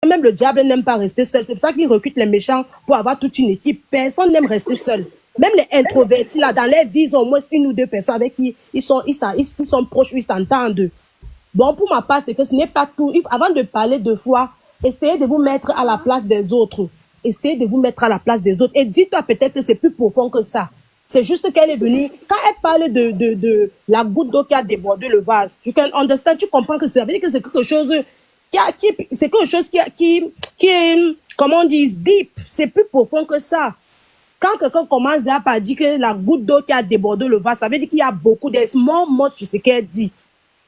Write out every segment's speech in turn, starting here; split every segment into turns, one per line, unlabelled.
Même le diable n'aime pas rester seul. C'est pour ça qu'il recrute les méchants pour avoir toute une équipe. Personne n'aime rester seul. Même les introvertis, là, dans leur vie, ils ont au moins une ou deux personnes avec qui ils sont proches, ils s'entendent. Bon, pour ma part, c'est que ce n'est pas tout. Avant de parler deux fois, essayez de vous mettre à la place des autres. Essayez de vous mettre à la place des autres. Et dis-toi peut-être que c'est plus profond que ça. C'est juste qu'elle est venue. Quand elle parle de la goutte d'eau qui a débordé le vase, tu comprends que ça veut dire que c'est quelque chose c'est quelque chose qui est, comment on dit, deep. C'est plus profond que ça. Quand quelqu'un commence à dire que la goutte d'eau qui a débordé le vase, ça veut dire qu'il y a beaucoup de morts morts sur ce qu'elle dit.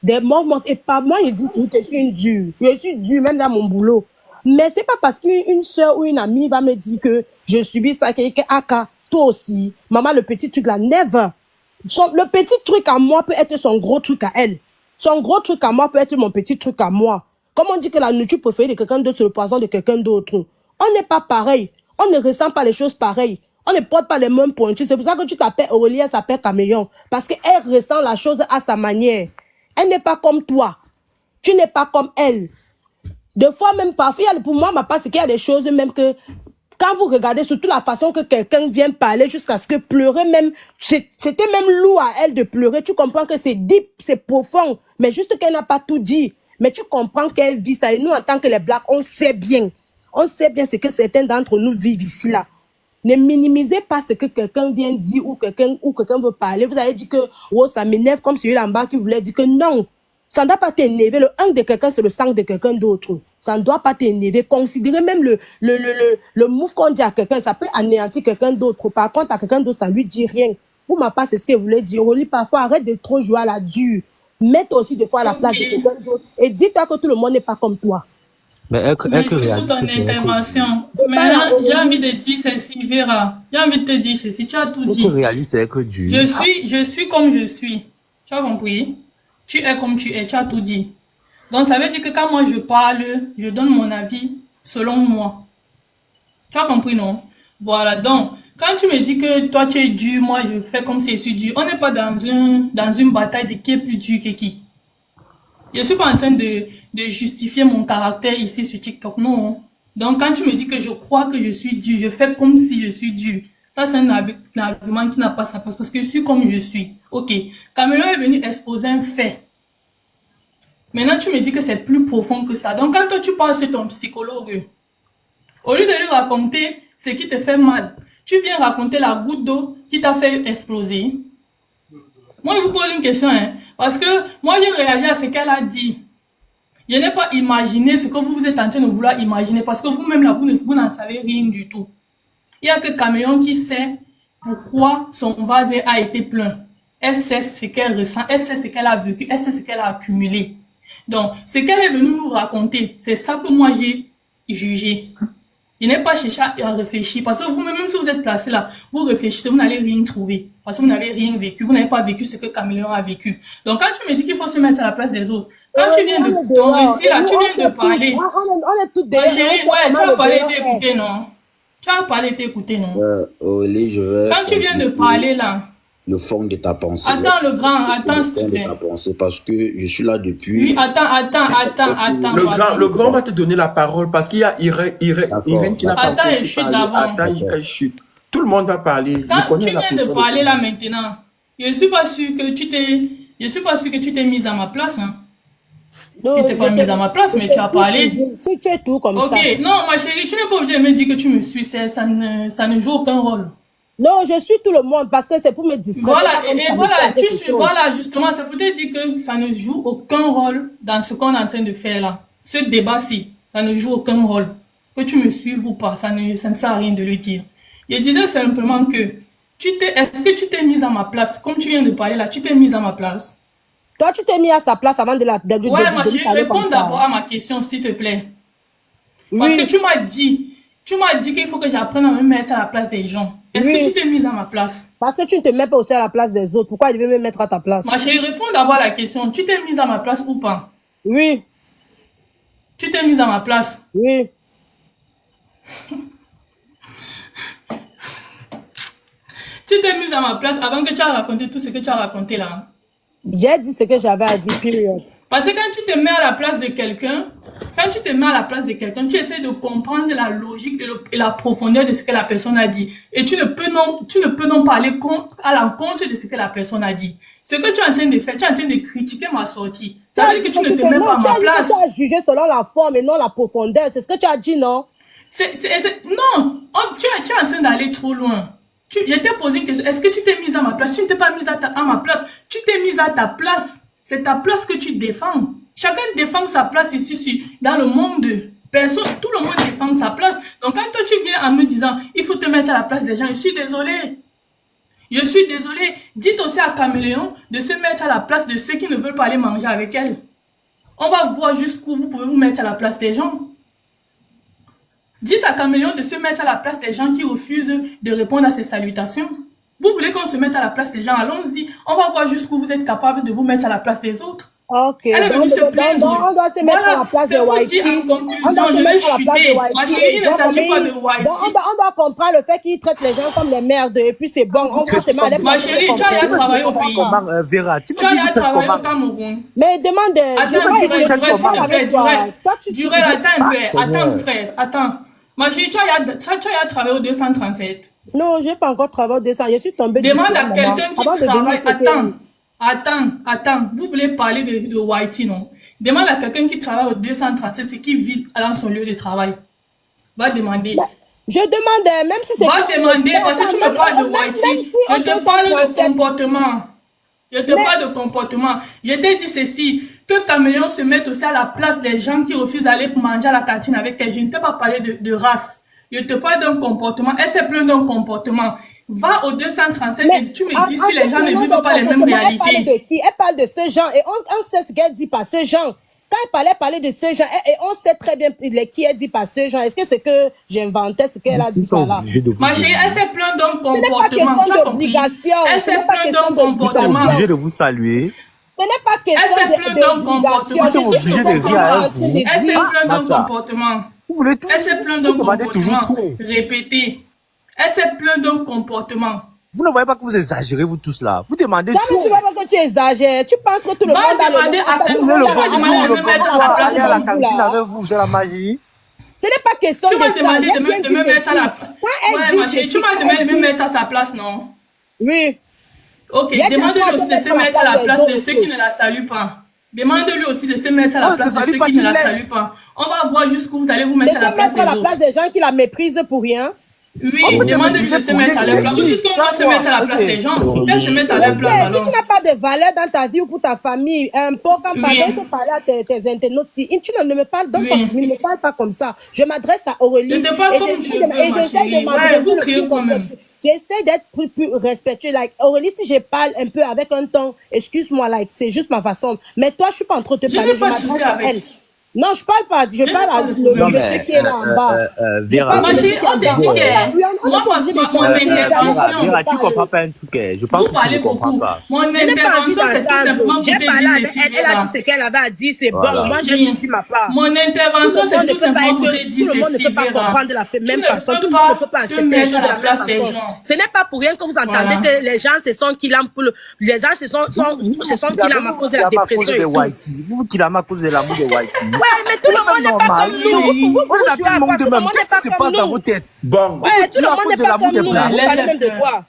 Des morts morts. Et pas moi, je dis que je suis une dure. Je suis dure même dans mon boulot. Mais c'est pas parce qu'une soeur ou une amie va me dire que je subis ça, que toi aussi, maman, le petit truc là, never. Le petit truc à moi peut être son gros truc à elle. Son gros truc à moi peut être mon petit truc à moi. Comme on dit que la nourriture préférée de quelqu'un d'autre, c'est le poison de quelqu'un d'autre. On n'est pas pareil. On ne ressent pas les choses pareilles. On ne porte pas les mêmes pointus. C'est pour ça que tu t'appelles Aurélie, elle s'appelle Camélion. Parce qu'elle ressent la chose à sa manière. Elle n'est pas comme toi. Tu n'es pas comme elle. Des fois, même parfois, pour moi, ma part, c'est qu'il y a des choses même que, quand vous regardez surtout la façon que quelqu'un vient parler jusqu'à ce que pleurer même, c'était même lourd à elle de pleurer. Tu comprends que c'est deep, c'est profond. Mais juste qu'elle n'a pas tout dit. Mais tu comprends qu'elle vit ça. Et nous, en tant que les Blacks, on sait bien. On sait bien ce que certains d'entre nous vivent ici, là. Ne minimisez pas ce que quelqu'un vient dire ou quelqu'un veut parler. Vous allez dire que oh, ça m'énerve comme celui-là en bas qui voulait dire que non. Ça ne doit pas t'énerver. Le 1 de quelqu'un, c'est le sang de quelqu'un d'autre. Ça ne doit pas t'énerver. Considérez même le move qu'on dit à quelqu'un. Ça peut anéantir quelqu'un d'autre. Par contre, à quelqu'un d'autre, ça ne lui dit rien. Pour ma part, c'est ce qu'elle voulait dire. Oli, parfois, arrête de trop jouer à la dure. Mets-toi aussi des fois à la place de quelqu'un d'autre. Et dis-toi que tout le monde n'est pas comme toi.
Mais
merci pour ton intervention. Maintenant, j'ai envie de dire ceci, Vera. J'ai envie de te dire ceci. Tu as tout dit. Je suis comme je suis. Tu as compris? Tu es comme tu es. Tu as tout dit. Donc, ça veut dire que quand moi je parle, je donne mon avis selon moi. Tu as compris, non? Voilà. Donc, quand tu me dis que toi tu es dur, moi je fais comme si je suis dur. On n'est pas dans une bataille de qui est plus dur que qui. Je suis pas en train de justifier mon caractère ici sur TikTok, non. Donc, quand tu me dis que je crois que je suis dur, je fais comme si je suis dur. Ça, c'est un argument qui n'a pas sa place parce que je suis comme je suis. Ok. Camélion est venu exposer un fait. Maintenant, tu me dis que c'est plus profond que ça. Donc, quand toi, tu parles sur ton psychologue, au lieu de lui raconter ce qui te fait mal, tu viens raconter la goutte d'eau qui t'a fait exploser. Moi, je vous pose une question, hein. Parce que moi, j'ai réagi à ce qu'elle a dit. Je n'ai pas imaginé ce que vous êtes en train de vouloir imaginer parce que vous-même, là, vous n'en savez rien du tout. Il n'y a que Camélion qui sait pourquoi son vase a été plein. Elle sait ce qu'elle ressent, elle sait ce qu'elle a vécu, elle sait ce qu'elle a accumulé. Donc, ce qu'elle est venue nous raconter, c'est ça que moi, j'ai jugé. Je n'ai pas cherché à réfléchir parce que vous-même, même si vous êtes placé là, vous réfléchissez, vous n'allez rien trouver parce que vous n'avez rien vécu, vous n'avez pas vécu ce que Camélion a vécu. Donc, quand tu me dis qu'il faut se mettre à la place des autres, quand tu viens de ton récit là, tu viens de parler.
On est toutes des
chérie, ouais, tu as parlé d'écouter, non? Tu as parlé d'écouter, non?
Quand
tu viens de parler là,
le fond de ta pensée.
Attends, le grand, attends, s'il te plaît.
Parce que je suis là depuis.
Oui, attends.
Le grand va te donner la parole parce qu'il y a Irène qui n'a pas
parlé. Attends, chute d'abord.
Attends, elle chute. Tout le monde va parler.
Quand tu viens de parler là maintenant, je suis pas sûr que tu t'es mise à ma place, hein. Non, tu t'es pas mise à ma place, mais tu as parlé.
Tu es tout comme ça.
Ok, non, ma chérie, tu n'es pas obligée de me dire que tu me suis, ça ne joue aucun rôle.
Non, je suis tout le monde parce que c'est pour me distraire.
Voilà, justement, c'est pour te dire que ça ne joue aucun rôle dans ce qu'on est en train de faire là. Ce débat-ci, ça ne joue aucun rôle. Que tu me suives ou pas, ça ne sert à rien de le dire. Je disais simplement que, est-ce que tu t'es mise à ma place? Comme tu viens de parler là, tu t'es mise à ma place?
Toi, tu t'es mis à sa place avant de la...
Ouais, ma chérie, réponds d'abord à ma question, s'il te plaît. Oui. Parce que tu m'as dit qu'il faut que j'apprenne à me mettre à la place des gens. Est-ce que tu t'es mise à ma place?
Parce que tu ne te mets pas aussi à la place des autres. Pourquoi je devais me mettre à ta place?
Ma chérie, réponds d'abord à la question. Tu t'es mise à ma place ou pas?
Oui.
Tu t'es mise à ma place?
Oui.
Tu t'es mise à ma place avant que tu aies raconté tout ce que tu as raconté là.
J'ai dit ce que j'avais à dire, période.
Parce que quand tu te mets à la place de quelqu'un, tu essaies de comprendre la logique et la profondeur de ce que la personne a dit. Et tu ne peux non pas aller à l'encontre de ce que la personne a dit. Ce que tu es en train de faire, tu es en train de critiquer ma sortie. Ça veut dire que tu ne te mets pas à ma place.
Tu as jugé selon la forme et non la profondeur. C'est ce que tu as dit, non?
Non, tu es en train d'aller trop loin. Je t'ai posé une question. Est-ce que tu t'es mise à ma place? Tu ne t'es pas mise à ma place. Tu t'es mise à ta place. C'est ta place que tu défends. Chacun défend sa place ici dans le monde. Personne, tout le monde défend sa place. Donc quand toi tu viens en me disant, il faut te mettre à la place des gens, je suis désolé. Je suis désolé. Dites aussi à Caméléon de se mettre à la place de ceux qui ne veulent pas aller manger avec elle. On va voir jusqu'où vous pouvez vous mettre à la place des gens. Dites à Caméléon de se mettre à la place des gens qui refusent de répondre à ses salutations. Vous voulez qu'on se mette à la place des gens? Allons-y. On va voir jusqu'où vous êtes capable de vous mettre à la place des autres.
Ok.
Elle est venue se plaindre.
On doit se mettre à la place de Whitey.
On doit se mettre à la place de Whitey. Il ne s'agit pas de Whitey.
On doit comprendre le fait qu'il traite les gens comme des merdes. Et puis c'est bon. On doit se mettre à la place.
Ma chérie, tu as travaillé au pays.
Vera, tu
as travaillé au Cameroun.
Mais demande.
Durel, attends, frère. Attends. Ma chérie, tu as travaillé au 237.
Non, je n'ai pas encore travaillé au 200. Je suis tombée.
Demande à quelqu'un qui travaille. Attends. Vous voulez parler de Whitey, non? Demande à quelqu'un qui travaille au 237 et qui vit dans son lieu de travail. Va demander.
Je demande, même si c'est...
Va demander, parce que tu me parles de Whitey. Je te parle de comportement. Je t'ai dit ceci, que Caméléon se mette aussi à la place des gens qui refusent d'aller manger à la cantine avec elle. Je ne t'ai pas parlé de race. Je te parle d'un comportement. Elle s'est plainte d'un comportement. Va au 237 et tu me dis si les gens ne vivent pas les mêmes réalités.
Elle parle de qui? Elle parle de ces gens et on sait ce qu'elle dit par ces gens. Quand elle parlait de ces gens, et on sait très bien qui elle dit par ces gens. Est-ce que c'est que j'inventais ce qu'elle a dit par là?
Ma chérie, elle s'est plainte d'un comportement.
Ce n'est pas question d'obligation.
Elle s'est plainte d'un comportement.
Je suis obligé de vous saluer.
Ce n'est pas question d'obligation.
Elle s'est plainte d'un comportement.
Vous voulez tout.
Elle s'est plainte d'un comportement répété. Elle s'est plainte d'un comportement.
Vous ne voyez pas que vous exagérez, vous tous là. Vous demandez tout.
Tu vois pas que tu exagères. Tu penses que tout le monde a
demander à
vous voulez le bonjour aller à la cantine avec vous, c'est la magie.
Ce n'est pas question de ça.
Tu m'as demandé de me mettre à la place. Tu m'as demandé de me mettre à sa place, non?
Oui.
Ok, demande-lui aussi de se mettre à la place de ceux qui ne la saluent pas. Demande-lui aussi de se mettre à la place de ceux qui ne la saluent pas. On va voir jusqu'où vous allez vous mettre à la place des autres.
De se mettre à la place des gens qui la méprisent pour rien.
Oui, demande-lui de se mettre à la place. Si on va se mettre à la place des gens, qu'elle se mette à la place alors.
Si tu n'as pas de valeur dans ta vie ou pour ta famille, un peu quand il faut parler à tes internautes, si tu ne me parles donc ne me parle pas comme ça. Je m'adresse à Aurélie.
Je te parle comme je veux, ma chérie. Ouais, vous criez quand même.
J'essaie d'être plus respectueux. Like, Aurélie, si je parle un peu avec un ton, excuse-moi, like, c'est juste ma façon. Mais toi, je suis pas en train de te parler, je m'adresse à elle. Non, je parle pas. Je parle à le monsieur qui est là en bas.
Vera,
on t'a dit que
Vera, tu comprends pas un truc. Je pense que tu ne comprends pas.
Mon intervention, c'est tout simplement pour te dire ceci.
Elle a dit ce qu'elle avait à dire, c'est bon. Moi, j'ai dit ma part.
Mon intervention, c'est tout simplement pour te dire ceci. Tout le monde ne peut pas comprendre de la même façon. Tout le monde ne peut pas accepter les choses de la place des gens.
Ce n'est pas pour rien que vous entendez que les gens se sont qu'il les gens se sont qu'il à cause de la dépression.
Vous qu'il à cause de l'amour de Whitey.
Ouais, mais tout le monde n'est pas comme nous.
Moi, j'ai tout le monde de même. Qu'est-ce qui se passe dans vos têtes?
Bon.
Ouais, tout le monde n'est pas comme nous.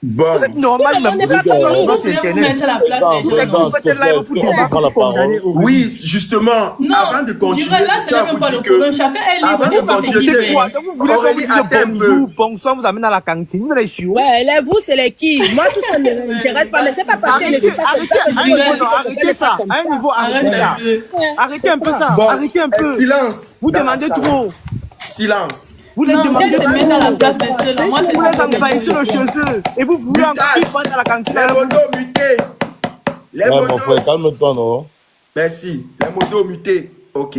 Bon.
Vous êtes normal, même. Vous êtes sur Internet. Vous faites un live pour débattre.
Oui, justement, avant de continuer, je tiens à vous dire que...
Chacun est
Avant de continuer,
vous voulez qu'on vous dise bonjour, bonsoir, vous amène à la cantine. Vous allez chier.
Ouais, les vous, c'est les qui? Moi, tout ça ne m'intéresse pas, mais c'est pas parce que je suis pas...
Arrêtez ça. À un niveau, arrêtez ça. Arrêtez un peu ça. Arrêtez un peu.
Silence.
Vous demandez trop.
Silence.
Vous les demandez trop.
Vous
les envahissez le chez eux. Et vous voulez encore qu'ils partent à la cantine.
Les modos mutés. Les modos...
mon frère, calme-toi, non?
Merci. Les modos mutés. Ok.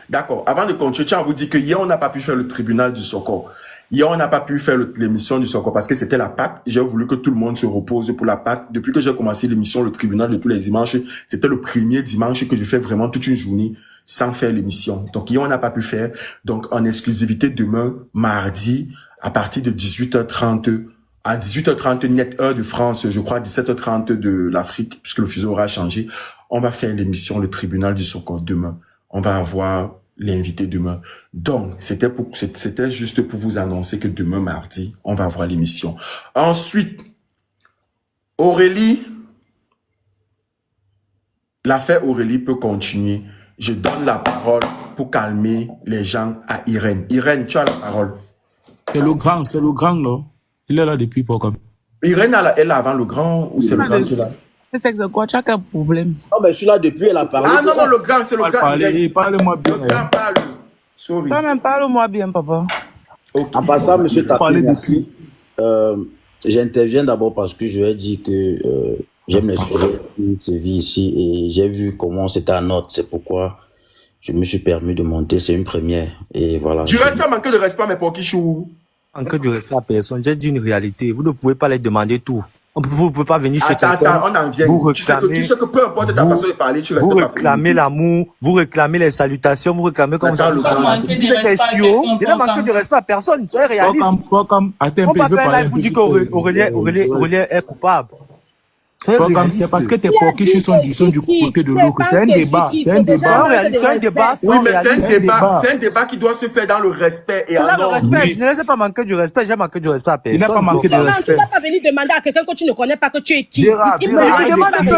D'accord. Avant de continuer, je tiens à vous dire que hier, on n'a pas pu faire le tribunal du Sokor. Hier, on n'a pas pu faire l'émission du Sokor parce que c'était la Pâque. J'ai voulu que tout le monde se repose pour la Pâque. Depuis que j'ai commencé l'émission, le tribunal de tous les dimanches, c'était le premier dimanche que je fais vraiment toute une journée sans faire l'émission. Donc, hier, on n'a pas pu faire. Donc, en exclusivité, demain, mardi, à partir de 18h30, à 18h30 net heure de France, je crois 17h30 de l'Afrique, puisque le fuseau aura changé. On va faire l'émission, le tribunal du Sokol demain. On va avoir l'invité demain. Donc, c'était juste pour vous annoncer que demain, mardi, on va avoir l'émission. Ensuite, Aurélie, l'affaire Aurélie peut continuer. Je donne la parole pour calmer les gens à Irène. Irène, tu as la parole.
C'est le grand, là. Il est là depuis pas comme.
Irène, elle est avant le grand ou c'est le grand qui est là?
C'est quoi, tu as quel problème?
Non, mais je suis là depuis, elle a parlé.
Ah non, non, le grand, c'est le grand.
Parlez-moi bien.
Le grand parle. Sorry.
Toi-même, parle-moi bien, papa.
Okay.
En passant, monsieur Tapi,
depuis.
J'interviens d'abord parce que je lui ai dit que j'aime les choses qui se vit ici et j'ai vu comment c'était à Nantes. C'est pourquoi je me suis permis de monter. C'est une première. Et voilà.
Tu as manqué de respect, mais pour qui chou?
Manquer de respect à personne. J'ai dit une réalité. Vous ne pouvez pas les demander tout. Vous ne pouvez pas venir chez quelqu'un.
Attends, on en vient. Tu sais que peu importe ta façon de parler, tu restes
vous
pas. Vous
réclamez l'amour, vous réclamez les salutations, vous réclamez comme ça.
Attends,
Vous êtes des chiots. Il n'a manqué de respect à personne. Soyez réaliste. On va faire un live pour dire qu'Aurélien est coupable.
C'est parce que tes porquiches sont du côté de l'autre. C'est un débat. C'est un débat.
C'est un débat.
Oui, mais c'est un débat qui doit se faire dans le respect. Et
c'est là le respect. Je ne laisse pas manquer du respect. J'ai manqué du respect à personne.
Il n'a pas manqué de respect.
Tu n'as pas venu demander à quelqu'un que tu ne connais pas que tu es qui.
Je te demande un peu.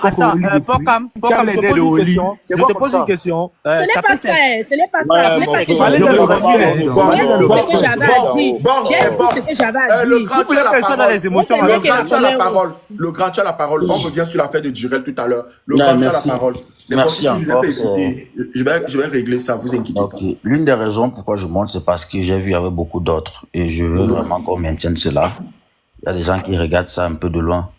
Attends, Pocam, je te pose une question.
Ce n'est pas ça. Ce n'est pas ça.
Parlez de
J'ai dit ce que j'avais à dire. J'ai dit ce que j'avais à dire.
Vous voulez
personne dans les émotions.
Le grand, tu as la parole. Le grand, tu as la parole. On revient sur l'affaire de Durel tout à l'heure. Le grand, tu as la parole.
Merci encore.
Je vais régler ça, vous inquiétez pas.
L'une des raisons pourquoi je monte, c'est parce que j'ai vu il y avait beaucoup d'autres et je veux vraiment qu'on maintienne cela. Il y a des gens qui regardent ça un peu de loin.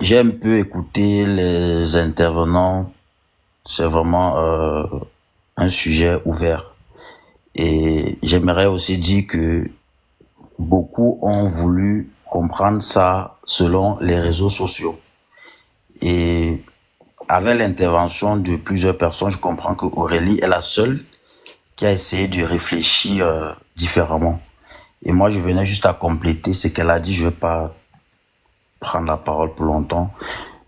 J'ai un peu écouté les intervenants. C'est vraiment un sujet ouvert. Et j'aimerais aussi dire que beaucoup ont voulu comprendre ça selon les réseaux sociaux. Et avec l'intervention de plusieurs personnes, je comprends que Aurélie est la seule qui a essayé de réfléchir différemment. Et moi, je venais juste à compléter ce qu'elle a dit. Je ne vais pas prendre la parole pour longtemps.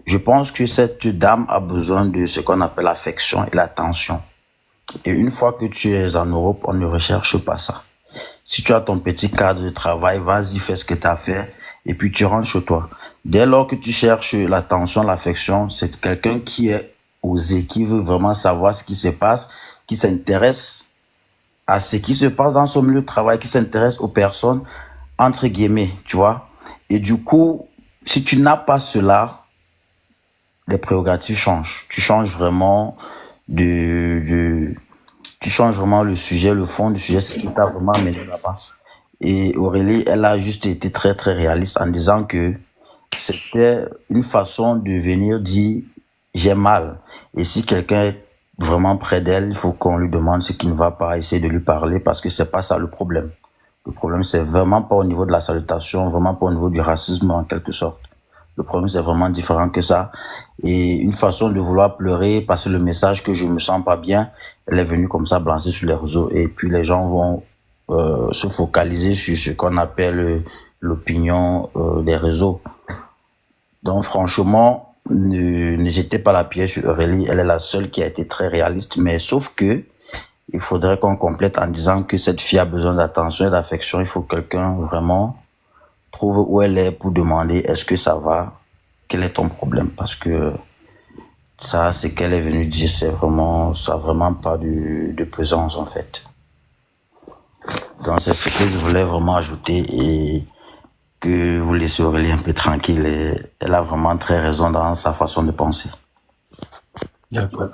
Je pense que cette dame a besoin de ce qu'on appelle l'affection et l'attention. Et une fois que tu es en Europe, on ne recherche pas ça. Si tu as ton petit cadre de travail, vas-y, fais ce que tu as fait et puis tu rentres chez toi. Dès lors que tu cherches l'attention, l'affection, c'est quelqu'un qui est osé, qui veut vraiment savoir ce qui se passe, qui s'intéresse à ce qui se passe dans son milieu de travail, qui s'intéresse aux personnes, entre guillemets, tu vois. Et du coup, si tu n'as pas cela, les prérogatives changent. Tu changes vraiment tu changes vraiment le sujet, le fond du sujet, c'est qui t'a vraiment mené là-bas. Et Aurélie, elle a juste été très, très réaliste en disant que c'était une façon de venir dire « j'ai mal ». Et si quelqu'un est vraiment près d'elle, il faut qu'on lui demande ce qui ne va pas, essayer de lui parler parce que c'est pas ça le problème. Le problème, c'est vraiment pas au niveau de la salutation, vraiment pas au niveau du racisme en quelque sorte. Le problème, c'est vraiment différent que ça. Et une façon de vouloir pleurer, passer le message que je me sens pas bien, elle est venue comme ça, balancer sur les réseaux. Et puis les gens vont se focaliser sur ce qu'on appelle l'opinion des réseaux. Donc franchement, ne jetez pas la pierre sur Aurélie. Elle est la seule qui a été très réaliste. Mais sauf que il faudrait qu'on complète en disant que cette fille a besoin d'attention et d'affection. Il faut que quelqu'un vraiment trouve où elle est pour demander est-ce que ça va, quel est ton problème, parce que ça, c'est qu'elle est venue dire, c'est vraiment, ça n'a vraiment pas de présence en fait. Donc c'est ce que je voulais vraiment ajouter et que vous laissez Aurélie un peu tranquille. Et elle a vraiment très raison dans sa façon de penser.
D'accord.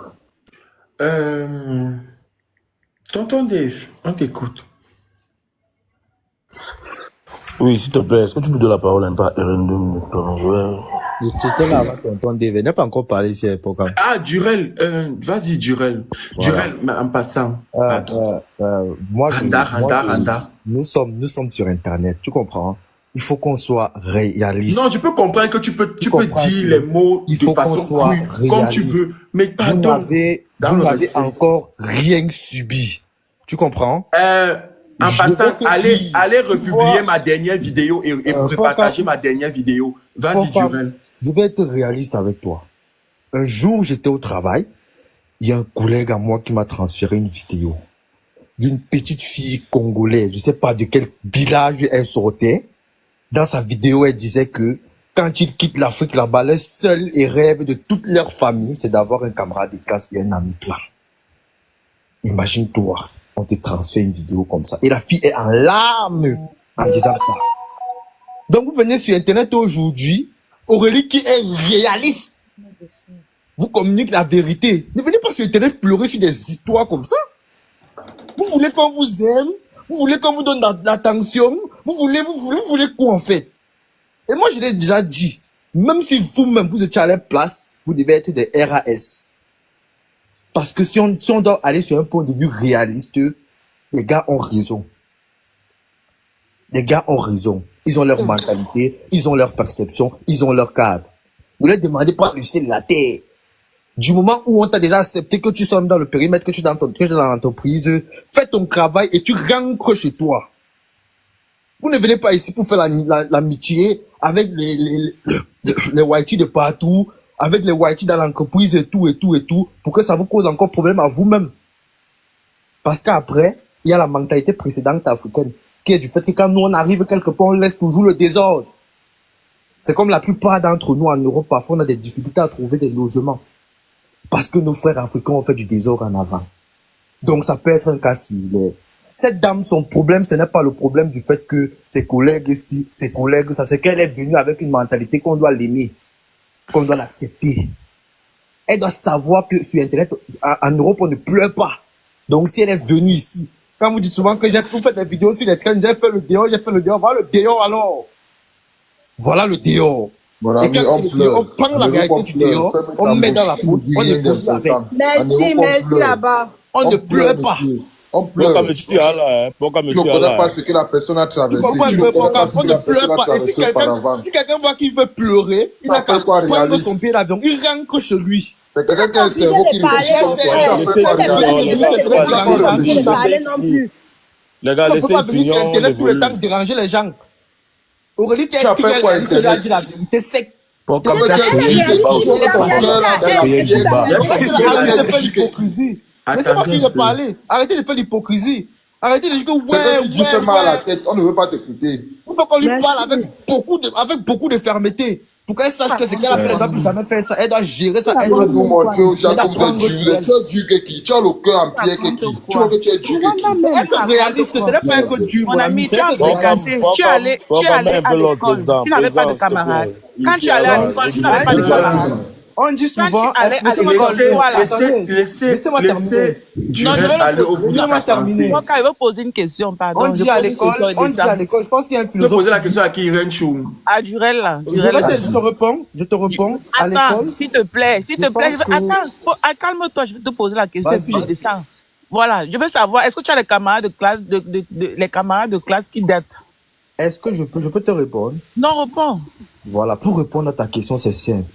Tonton Dave, on t'écoute.
Oui, s'il te plaît, est-ce que tu peux donner la parole un peu à Erin 2 minutes?
J'étais là avant tonton Dave. Il n'a pas encore parlé ici à l'époque.
Ah, Durel, vas-y, Durel. Voilà. Durel, mais en passant.
Nous sommes sur Internet, tu comprends? Il faut qu'on soit réaliste.
Non, je peux comprendre que tu peux dire les mots de façon crue, comme tu veux, mais pardon.
Vous n'avez encore rien subi. Tu comprends?
En passant, allez republier ma dernière vidéo et repartager ma dernière vidéo. Vas-y, Durel.
Je vais être réaliste avec toi. Un jour, j'étais au travail. Il y a un collègue à moi qui m'a transféré une vidéo d'une petite fille congolaise. Je sais pas de quel village elle sortait. Dans sa vidéo, elle disait que quand ils quittent l'Afrique là-bas, leur seul et rêve de toute leur famille, c'est d'avoir un camarade de classe et un ami plein. Imagine-toi, on te transfère une vidéo comme ça. Et la fille est en larmes en disant ça. Donc vous venez sur Internet aujourd'hui, Aurélie qui est réaliste, vous communique la vérité. Ne venez pas sur Internet pleurer sur des histoires comme ça. Vous voulez qu'on vous aime, vous voulez qu'on vous donne de l'attention, vous voulez quoi en fait? Et moi je l'ai déjà dit, même si vous-même vous étiez à la place, vous devez être des RAS. Parce que si on doit aller sur un point de vue réaliste, les gars ont raison. Les gars ont raison. Ils ont leur mentalité, ils ont leur perception, ils ont leur cadre. Ne leur demandez pas de laisser la terre. Du moment où on t'a déjà accepté que tu sois dans le périmètre, que tu es dans l'entreprise, fais ton travail et tu rentres chez toi. Vous ne venez pas ici pour faire l'amitié avec les whiteys de partout, avec les whiteys dans l'entreprise et tout, pour que ça vous cause encore problème à vous-même. Parce qu'après, il y a la mentalité précédente africaine, qui est du fait que quand nous on arrive quelque part, on laisse toujours le désordre. C'est comme la plupart d'entre nous en Europe, parfois on a des difficultés à trouver des logements. Parce que nos frères africains ont fait du désordre en avant. Donc ça peut être un cas similaire. Cette dame, son problème, ce n'est pas le problème du fait que ses collègues ici, ses collègues, ça, c'est qu'elle est venue avec une mentalité qu'on doit l'aimer, qu'on doit l'accepter. Elle doit savoir que sur Internet, en Europe, on ne pleure pas. Donc si elle est venue ici, quand vous dites souvent que vous faites des vidéos sur les trains, j'ai fait le dehors, voilà le dehors alors. Voilà le dehors.
Voilà,
et quand on prend la réalité du dehors, on met dans la poche, on évolue avec.
Merci là-bas.
On ne pleure pas.
On pleure. Tu ne connais pas ce que la personne a traversé. Tu ne connais pas ce que la personne a traversé auparavant.
Si quelqu'un voit qu'il veut pleurer, il n'a qu'à prendre son billet d'avion, il rentre chez lui.
C'est quelqu'un qui a un cerveau qui
Les gars,
on ne peut pas venir sur Internet tout le temps déranger les gens. Aurélie, qui a dit la vérité sec. Laissez-moi finir de parler. Arrêtez de faire l'hypocrisie. Arrêtez de dire que
ouais, tu fais mal à la tête, on ne veut pas t'écouter.
Il faut qu'on lui parle avec beaucoup de fermeté. Pour qu'elle sache que ce qu'elle a fait, elle ne doit plus jamais faire ça. Elle doit gérer ça. Elle doit
nous montrer aux gens que vous êtes Dieu. Tu es Dieu qui? Tu as le cœur en pierre qui? Tu vois que tu es Dieu qui?
Être réaliste, ce n'est pas être Dieu.
Mon ami, tu es allé à l'école. Tu n'avais pas de camarades. Quand tu es allé à l'école, tu n'avais pas de camarades.
On dit souvent,
laissez-moi aller au bout de sa pensée.
Il veut poser une question, pardon.
On dit à l'école, je pense qu'il y a un philosophe.
Tu peux poser la question à qui, Renchou?
À Durel, là.
Je te réponds. À l'école.
Attends, s'il te plaît. Attends, calme-toi, je vais te poser la question, puis je descends. Voilà, je veux savoir, est-ce que tu as les camarades de classe, les camarades de classe qui datent?
Est-ce que je peux te répondre?
Non, réponds.
Voilà, pour répondre à ta question, c'est simple.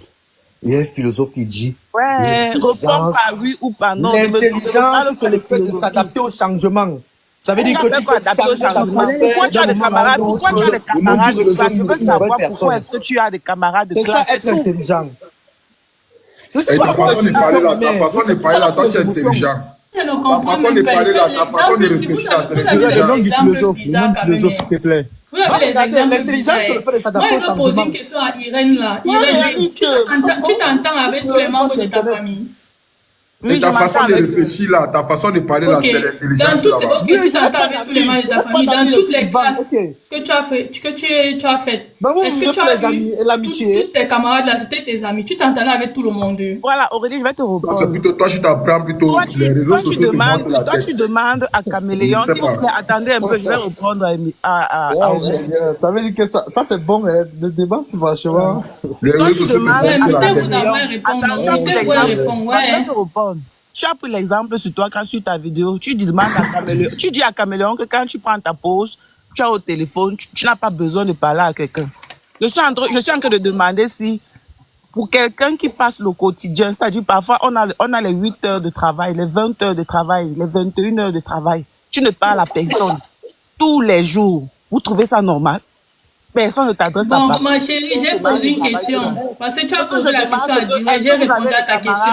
Il y a un philosophe qui dit...
Ouais, réponds par oui ou par non.
L'intelligence, c'est le fait de s'adapter au changement. Ça veut dire que tu peux s'adapter à
pourquoi tu as des camarades? Pourquoi tu as des camarades de classe? Je veux savoir pourquoi est-ce que tu as des camarades de classe.
C'est ça, être intelligent.
Et ta façon de parler là, toi tu es intelligent.
Je ne comprends même pas.
Le nom du philosophe, s'il te plaît.
Vous avez les exemples.
L'intelligence, c'est le fait de s'adapter au
Moi, je vais poser une question à Irène là. Irène, tu t'entends avec tous les membres de ta famille?
Et ta façon de réfléchir là, ta façon de parler là, c'est l'intelligence là-bas.
Ok, tu t'entends avec tous les membres de ta famille, dans toutes les classes que tu as faites. Est-ce que tu as vu tous tes camarades là, c'était tes amis? Tu t'entendais avec tout le monde?
Voilà, Aurélie, je vais te répondre.
C'est plutôt toi, tu t'apprends plutôt les réseaux sociaux.
Toi, tu demandes à Caméléon, s'il vous plaît, attendez un peu, je vais répondre à
Seigneur, t'avais dit que ça c'est bon, le débat, c'est franchement.
Les réseaux sociaux.
Mettez-vous d'abord répondre.
Tu as pris l'exemple sur toi quand sur ta vidéo, tu demandes à Caméléon, tu dis à Caméléon que quand tu prends ta pause, tu as au téléphone, tu n'as pas besoin de parler à quelqu'un. Je suis en train de demander si, pour quelqu'un qui passe le quotidien, c'est-à-dire parfois on a les 8 heures de travail, les 20 heures de travail, les 21 heures de travail, tu ne parles à personne tous les jours. Vous trouvez ça normal? personne ne t'adresse
Bon,
pas.
ma chérie, j'ai posé une question. Parce que tu as posé la question à Direct, j'ai répondu à ta question.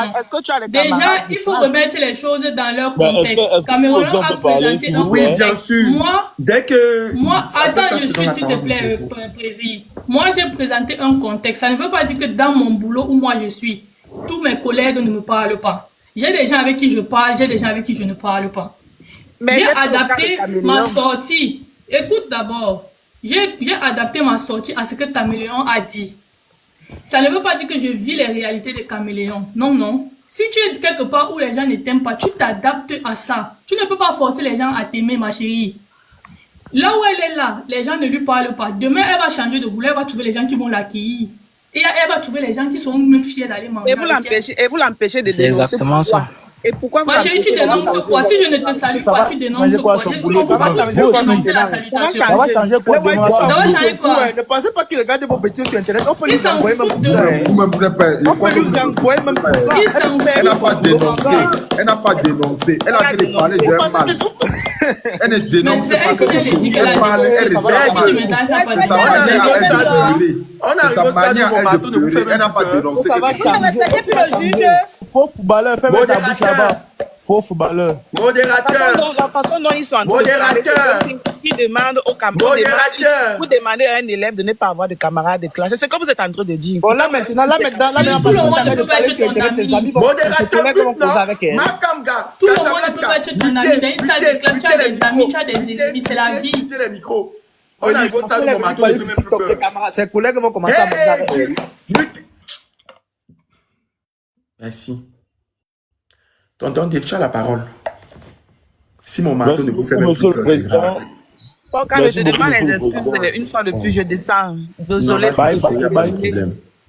Déjà, il faut remettre les choses dans leur contexte. Cameroun a présenté un
Oui,
contexte.
bien sûr. Dès que...
Attends, s'il te plaît, Président. Moi, j'ai présenté un contexte. Ça ne veut pas dire que dans mon boulot où moi je suis, tous mes collègues ne me parlent pas. J'ai des gens avec qui je parle, j'ai des gens avec qui je ne parle pas. J'ai adapté ma sortie. Écoute d'abord. J'ai adapté ma sortie à ce que Caméléon a dit. Ça ne veut pas dire que je vis les réalités de Caméléon. Non, non. Si tu es quelque part où les gens ne t'aiment pas, tu t'adaptes à ça. Tu ne peux pas forcer les gens à t'aimer, ma chérie. Là où elle est là, les gens ne lui parlent pas. Demain, elle va changer de boulot, elle va trouver les gens qui vont l'accueillir. Et elle va trouver les gens qui sont même fiers d'aller manger.
Et vous l'empêchez de dénoncer.
C'est exactement ça.
Et pourquoi vous
ma chérie, tu dénonces quoi? Si je ne te salue pas, tu dénonces quoi? Ça va changer quoi?
Ça va changer quoi?
Ne pensez pas qu'ils regardent vos bêtises sur Internet. On peut les envoyer même pour ça. On peut les envoyer même pour ça.
Elle n'a pas dénoncé. Elle n'a pas dénoncé. Elle a dit de parler de mal. Elle ne dénonce pas. Elle parle, elle
on arrive au stade où mon bateau ne vous fait même pas
dénoncer. Ça va changer.
Faux footballeur, fais mettre ta bouche là-bas. Faux footballeur.
Modérateur.
La façon dont ils sont en train qui demandent au Cameroun, vous demandez à un élève de ne pas avoir de camarades de classe. C'est ce que vous êtes en train de dire.
Bon, là maintenant, parce que vous avez de parler sur Internet, tes amis vont causer avec elle.
Tout le monde ne peut pas être ton ami. Dans une salle de classe, tu as des amis, tu as des ennemis, c'est la vie.
On arrive au stade où mon bateau ne fait même plus peur.
Ses collègues vont commencer à manger avec elle.
Merci. Tonton Dave, tu as la parole. Si mon marteau ne vous fait même plus peur, c'est grave.
Quand je te demande les excuses, une fois de plus, je descends. Désolé.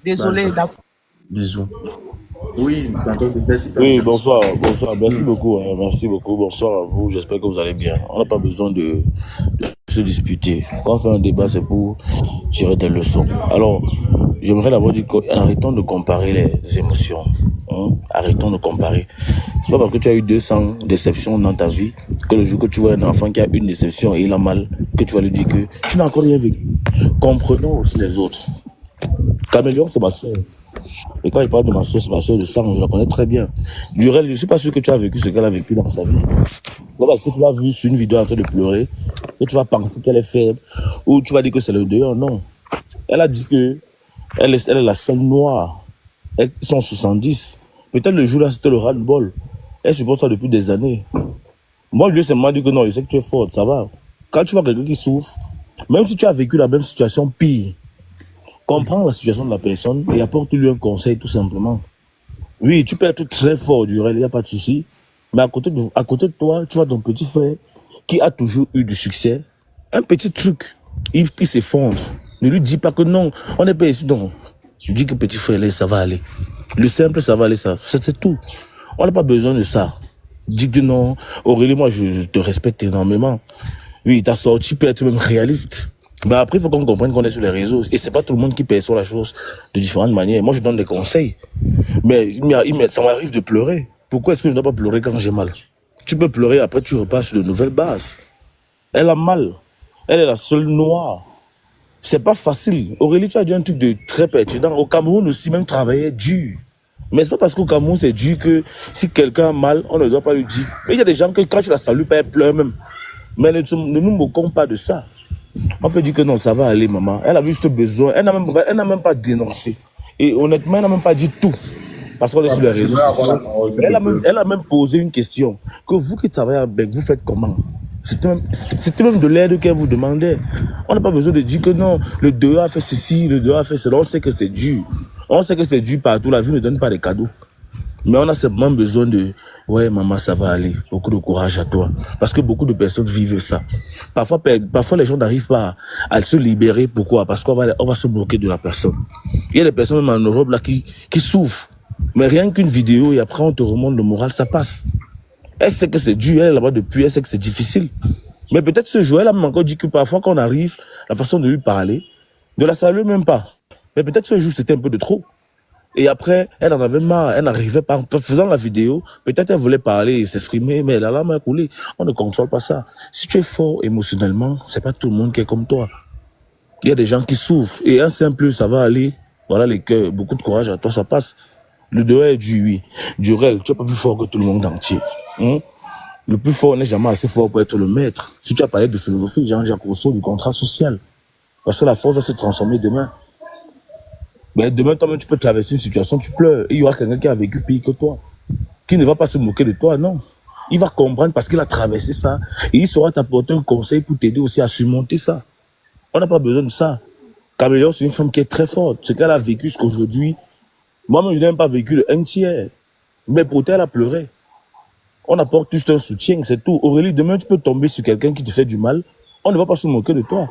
Désolé.
Bisous. Oui,
oui, bonsoir, merci beaucoup, merci beaucoup, bonsoir à vous, j'espère que vous allez bien. On n'a pas besoin de se disputer. Quand on fait un débat, c'est pour tirer des leçons. Alors, j'aimerais d'abord dire arrêtons de comparer les émotions. Arrêtons de comparer. C'est pas parce que tu as eu 200 déceptions dans ta vie que le jour que tu vois un enfant qui a une déception et il a mal, que tu vas lui dire que tu n'as encore rien vécu. Comprenons aussi les autres. Caméléon, c'est ma soeur. Et quand il parle de ma soeur, c'est ma soeur de sang, je la connais très bien. Durel, je ne suis pas sûr que tu as vécu ce qu'elle a vécu dans sa vie. C'est pas parce que tu l'as vu sur une vidéo en train de pleurer que tu vas penser qu'elle est faible ou tu vas dire que c'est le dehors. Non. Elle a dit que elle est la seule noire. Elles sont 70. Peut-être le jour-là, c'était le ras-le-bol. Elle supporte ça depuis des années. Moi, je lui ai seulement dit que non, je sais que tu es forte, ça va. Quand tu vois quelqu'un qui souffre, même si tu as vécu la même situation pire, comprends la situation de la personne et apporte-lui un conseil tout simplement. Oui, tu peux être très fort du réel, il n'y a pas de souci. Mais à côté de toi, tu vois ton petit frère qui a toujours eu du succès. Un petit truc, il s'effondre. Ne lui dis pas que non, on n'est pas ici. Non. Dis que petit frère, ça va aller. Le simple, ça va aller, ça. C'est tout. On n'a pas besoin de ça. Dis que non. Aurélie, moi, je te respecte énormément. Oui, ta sortie peut être même réaliste. Mais après, il faut qu'on comprenne qu'on est sur les réseaux. Et c'est pas tout le monde qui perçoit la chose de différentes manières. Moi, je donne des conseils. Mais ça m'arrive de pleurer. Pourquoi est-ce que je ne dois pas pleurer quand j'ai mal? Tu peux pleurer, après tu repars sur de nouvelles bases. Elle a mal. Elle est la seule noire. C'est pas facile. Aurélie, tu as dit un truc de très pertinent. Au Cameroun aussi, même travailler dur. Mais c'est pas parce qu'au Cameroun, c'est dur que si quelqu'un a mal, on ne doit pas lui dire. Mais il y a des gens que quand tu la salues, elle pleure même. Mais ne nous moquons pas de ça. On peut dire que non, ça va aller, maman. Elle a juste besoin. Elle n'a même pas dénoncé. Et honnêtement, elle n'a même pas dit tout. Parce qu'on est sur les réseaux sociaux. Elle a même posé une question. Que vous qui travaillez avec, vous faites comment? C'était même de l'aide qu'elle vous demandait. On n'a pas besoin de dire que non, le 2 a fait ceci, le 2 a fait cela. On sait que c'est dur. On sait que c'est dur partout. La vie ne donne pas des cadeaux. Mais on a simplement besoin de « Ouais, maman, ça va aller. Beaucoup de courage à toi. » Parce que beaucoup de personnes vivent ça. Parfois les gens n'arrivent pas à se libérer. Pourquoi? Parce qu'on va se bloquer de la personne. Il y a des personnes même en Europe là, qui souffrent. Mais rien qu'une vidéo et après on te remonte le moral, ça passe. Elle sait que c'est dur, elle est là-bas depuis, elle sait que c'est difficile. Mais peut-être ce jour, elle a même encore dit que parfois quand on arrive, la façon de lui parler, ne la saluer même pas. Mais peut-être ce jour, c'était un peu de trop. Et après, elle en avait marre, elle n'arrivait pas. En faisant la vidéo, peut-être elle voulait parler et s'exprimer, mais elle a la main coulée. On ne contrôle pas ça. Si tu es fort émotionnellement, c'est pas tout le monde qui est comme toi. Il y a des gens qui souffrent. Et un simple, ça va aller. Voilà les cœurs. Beaucoup de courage à toi, ça passe. Le dehors est du oui. Durel, tu n'es pas plus fort que tout le monde entier. Le plus fort n'est jamais assez fort pour être le maître. Si tu as parlé de philosophie, Jean-Jacques Rousseau, du contrat social. Parce que la force va se transformer demain. Mais demain, toi-même, tu peux traverser une situation, tu pleures. Et il y aura quelqu'un qui a vécu pire que toi. Qui ne va pas se moquer de toi, non. Il va comprendre parce qu'il a traversé ça. Et il saura t'apporter un conseil pour t'aider aussi à surmonter ça. On n'a pas besoin de ça. Caméléon, c'est une femme qui est très forte. Ce qu'elle a vécu jusqu'aujourd'hui, moi-même, je n'ai même pas vécu le un tiers. Mais pourtant, elle a pleuré. On apporte juste un soutien, c'est tout. Aurélie, demain, tu peux tomber sur quelqu'un qui te fait du mal. On ne va pas se moquer de toi.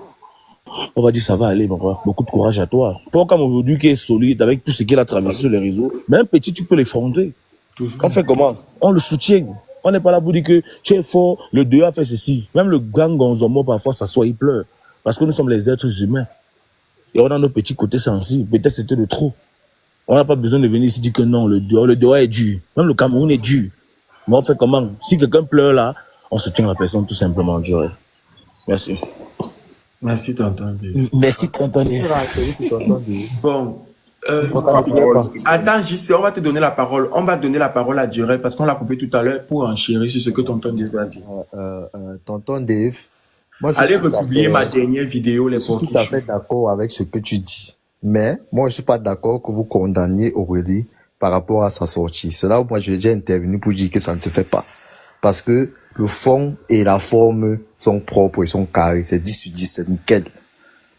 On va dire, ça va aller, mon roi. Beaucoup de courage à toi. Toi, comme aujourd'hui, qui est solide avec tout ce qu'il a traversé sur les réseaux, même petit, tu peux l'effondrer. On fait comment? On le soutient. On n'est pas là pour dire que tu es fort, le Dieu a fait ceci. Même le grand Gonzomo, parfois, s'assoit, il pleure. Parce que nous sommes les êtres humains. Et on a nos petits côtés sensibles. Peut-être c'était de trop. On n'a pas besoin de venir ici dire que non, le dehors est dur. Même le Cameroun est dur. Mais on fait comment? Si quelqu'un pleure là, on soutient la personne tout simplement. Merci.
Merci, tonton.
Merci, tonton.
Bon. Attends, JC, on va te donner la parole. On va donner la parole à Durel parce qu'on l'a coupé tout à l'heure pour enchérir sur ce que tonton Dave a dit.
Tonton Dave, moi,
allez republier ma dernière vidéo.
Je suis tout à fait d'accord avec ce que tu dis. Mais moi, je suis pas d'accord que vous condamniez Aurélie par rapport à sa sortie. C'est là où moi, j'ai déjà intervenu pour dire que ça ne se fait pas. Parce que le fond et la forme sont propres, ils sont carrés. C'est 10 sur 10, c'est nickel.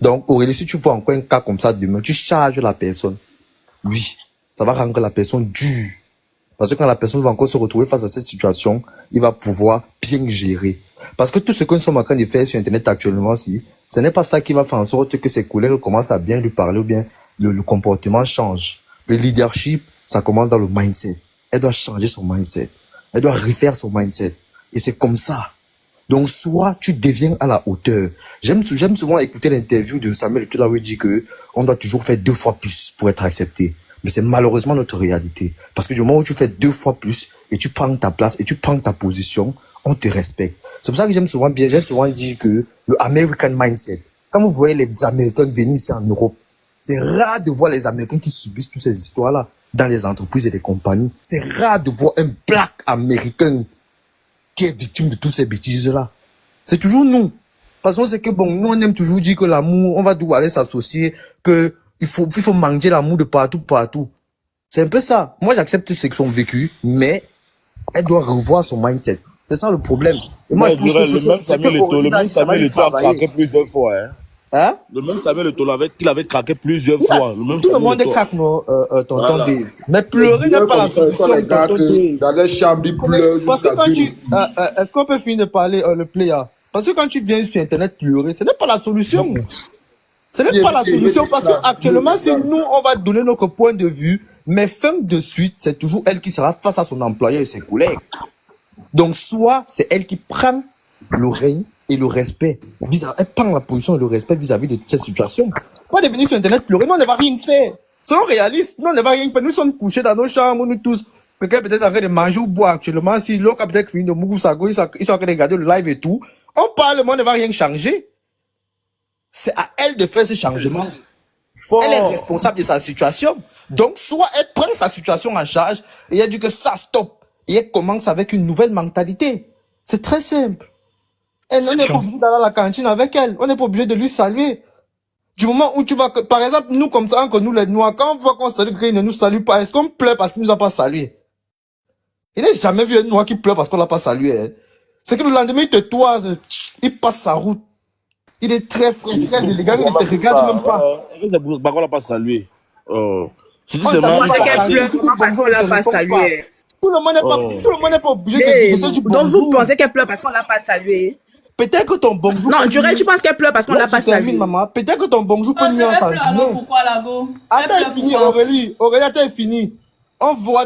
Donc, Aurélie, si tu vois encore un cas comme ça demain, tu charges la personne. Oui, ça va rendre la personne dure. Parce que quand la personne va encore se retrouver face à cette situation, il va pouvoir bien gérer. Parce que tout ce que nous sommes en train de faire sur Internet actuellement, ce n'est pas ça qui va faire en sorte que ses collègues commencent à bien lui parler ou bien le comportement change. Le leadership, ça commence dans le mindset. Elle doit changer son mindset. Elle doit refaire son mindset. Et c'est comme ça. Donc, soit tu deviens à la hauteur. J'aime souvent écouter l'interview de Samuel Eto'o où il dit que on doit toujours faire 2 fois plus pour être accepté. Mais c'est malheureusement notre réalité. Parce que du moment où tu fais 2 fois plus et tu prends ta place et tu prends ta position, on te respecte. C'est pour ça que j'aime souvent dire que le American mindset, quand vous voyez les Américains venir ici en Europe, c'est rare de voir les Américains qui subissent toutes ces histoires-là dans les entreprises et les compagnies. C'est rare de voir un black américain qui est victime de toutes ces bêtises-là. C'est toujours nous. Parce que c'est que bon, nous on aime toujours dire que l'amour, on va devoir aller s'associer, que il faut manger l'amour de partout. C'est un peu ça. Moi j'accepte ce qu'ils ont vécu, mais elle doit revoir son mindset. C'est ça le problème. Et moi je pense que
le même Samuel Eto'o a craqué plusieurs fois.
Hein?
Le même Samuel Eto'o qu'il avait craqué plusieurs fois.
Tout le monde craque, non, tonton Dave. Mais pleurer n'est pas la solution, tonton Dave.
Dans les chambres, ils pleurent.
Parce que quand est-ce qu'on peut finir de parler, le player? Parce que quand tu viens sur Internet pleurer, ce n'est pas la solution. Ce n'est pas la solution parce qu'actuellement, si nous, on va donner notre point de vue, mais fin de suite, c'est toujours elle qui sera face à son employeur et ses collègues. Donc, soit c'est elle qui prend le règne et le respect. Elle prend la position et le respect vis-à-vis de toute cette situation. Pas de venir sur Internet pleurer, nous on ne va rien faire. Soyons réalistes, nous on ne va rien faire. Nous sommes couchés dans nos chambres, nous tous. Quelqu'un peut-être en train de manger ou boire actuellement. Si l'autre a peut-être fini de Mougousago, ils sont en train de regarder le live et tout. On parle, mais on ne va rien changer. C'est à elle de faire ce changement. Elle est responsable de sa situation. Donc, soit elle prend sa situation en charge et elle dit que ça stop. Et elle commence avec une nouvelle mentalité. C'est très simple. Et on n'est pas obligé d'aller à la cantine avec elle. On n'est pas obligé de lui saluer. Du moment où tu vas, par exemple, nous comme ça, entre nous les Noirs, quand on voit qu'on salue quelqu'un, il ne nous salue pas, est-ce qu'on pleure parce qu'il ne nous a pas salué? Il n'a jamais vu un Noir qui pleure parce qu'on l'a pas salué. Hein. C'est que le lendemain, il te toise, il passe sa route. Il est très frais, très élégant, il ne te regarde même pas.
Par contre, l'a pas salué.
C'est qu'elle pleure parce qu'on l'a pas salué.
Tout le monde n'est pas obligé de dire bonjour.
Donc vous pensez qu'elle pleure parce qu'on l'a pas salué?
Peut-être que ton bonjour...
Non, Durel, tu penses qu'elle pleure parce qu'on l'a pas salué?
Maman. Peut-être que ton bonjour peut venir en
alors pourquoi la go?
Attends, fini, Aurélie. Aurélie, attends, fini.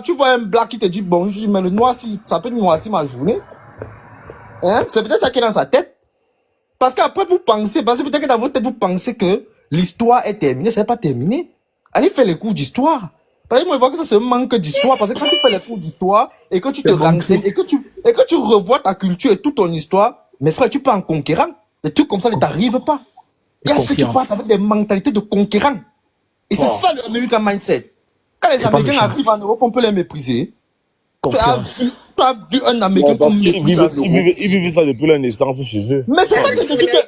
Tu vois un black qui te dit bonjour, mais le noir, ça peut noircir ma journée. Hein? C'est peut-être ça qui est dans sa tête. Parce qu'après, vous pensez, parce que peut-être que dans votre tête, vous pensez que l'histoire est terminée. Ça n'est pas terminé. Allez faire les cours d'histoire. Parce que moi, je vois que ça, c'est un manque d'histoire. Parce que quand tu fais les cours d'histoire et que tu te renseignes et que tu revois ta culture et toute ton histoire, mes frères, tu peux en conquérant. Des trucs comme ça ne t'arrivent pas. Il y a ceux qui passent avec des mentalités de conquérants. Et c'est ça l'American mindset. Quand les Américains arrivent en Europe, on peut les mépriser.
Confiance.
Tu as vu un Américain comme méprise en Europe.
Ils vivent ça depuis la naissance chez eux.
Mais c'est ça que je te dis que...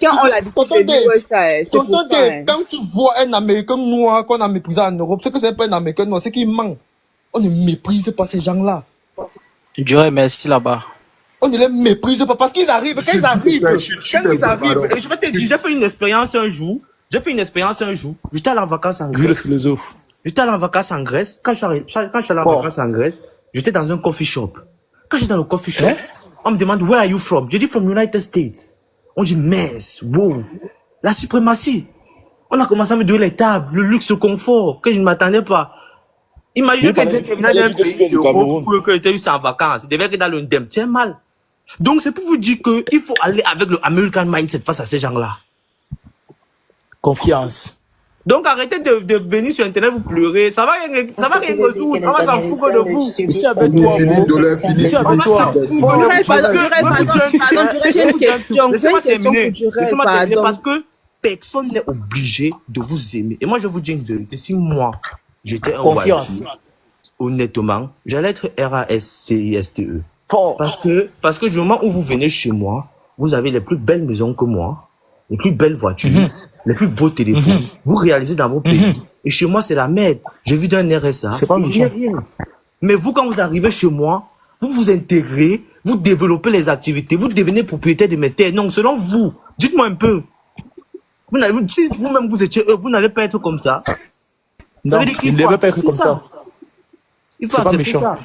Tonton Dave, quand tu vois un Américain noir qu'on a méprisé en Europe, ce que c'est pas un Américain noir, c'est qu'il ment. On ne méprise pas ces gens-là.
Tu dirais merci là-bas.
On ne les méprise pas parce qu'ils arrivent. Quand ils arrivent, et je vais te dire, j'ai fait une expérience un jour. J'étais allé en vacances en Grèce.
Vu le philosophe.
J'étais allé en vacances en Grèce. Quand je suis allé en vacances en Grèce, j'étais dans un coffee shop. Quand j'étais dans le coffee shop, on me demande where are you from? J'ai dit from United States. On dit mince, wow, la suprématie. On a commencé à me donner les tables, le luxe, le confort que je ne m'attendais pas. Imaginez qu'elle disait qu'elle venait d'un pays d'Europe ou qu'elle était juste en vacances. Il devait être dans le ndem. Tiens mal. Donc c'est pour vous dire qu'il faut aller avec le American mindset face à ces gens-là.
Confiance.
Donc arrêtez de venir sur Internet vous pleurer. Ça va rien résoudre. On va s'en foutre de vous.
Ici avec toi. Ici avec toi.
Laissez-moi terminer parce que personne n'est obligé de vous aimer. Et moi je vous dis une vérité. Si moi j'étais un
confiance.
Honnêtement, j'allais être RASCISTE. Parce que du moment où vous venez chez moi, vous avez les plus belles maisons que moi, les plus belles voitures, les plus beaux téléphones. Vous réalisez dans vos pays. Et chez moi, c'est la merde. J'ai vu d'un RSA.
C'est pas méchant.
Mais vous, quand vous arrivez chez moi, vous vous intégrez, vous développez les activités, vous devenez propriétaire de mes terres. Non, selon vous, dites-moi un peu. Si vous-même vous étiez vous n'allez pas être comme ça.
Non, il ne devait pas être comme ça.
Il faut accepter ça.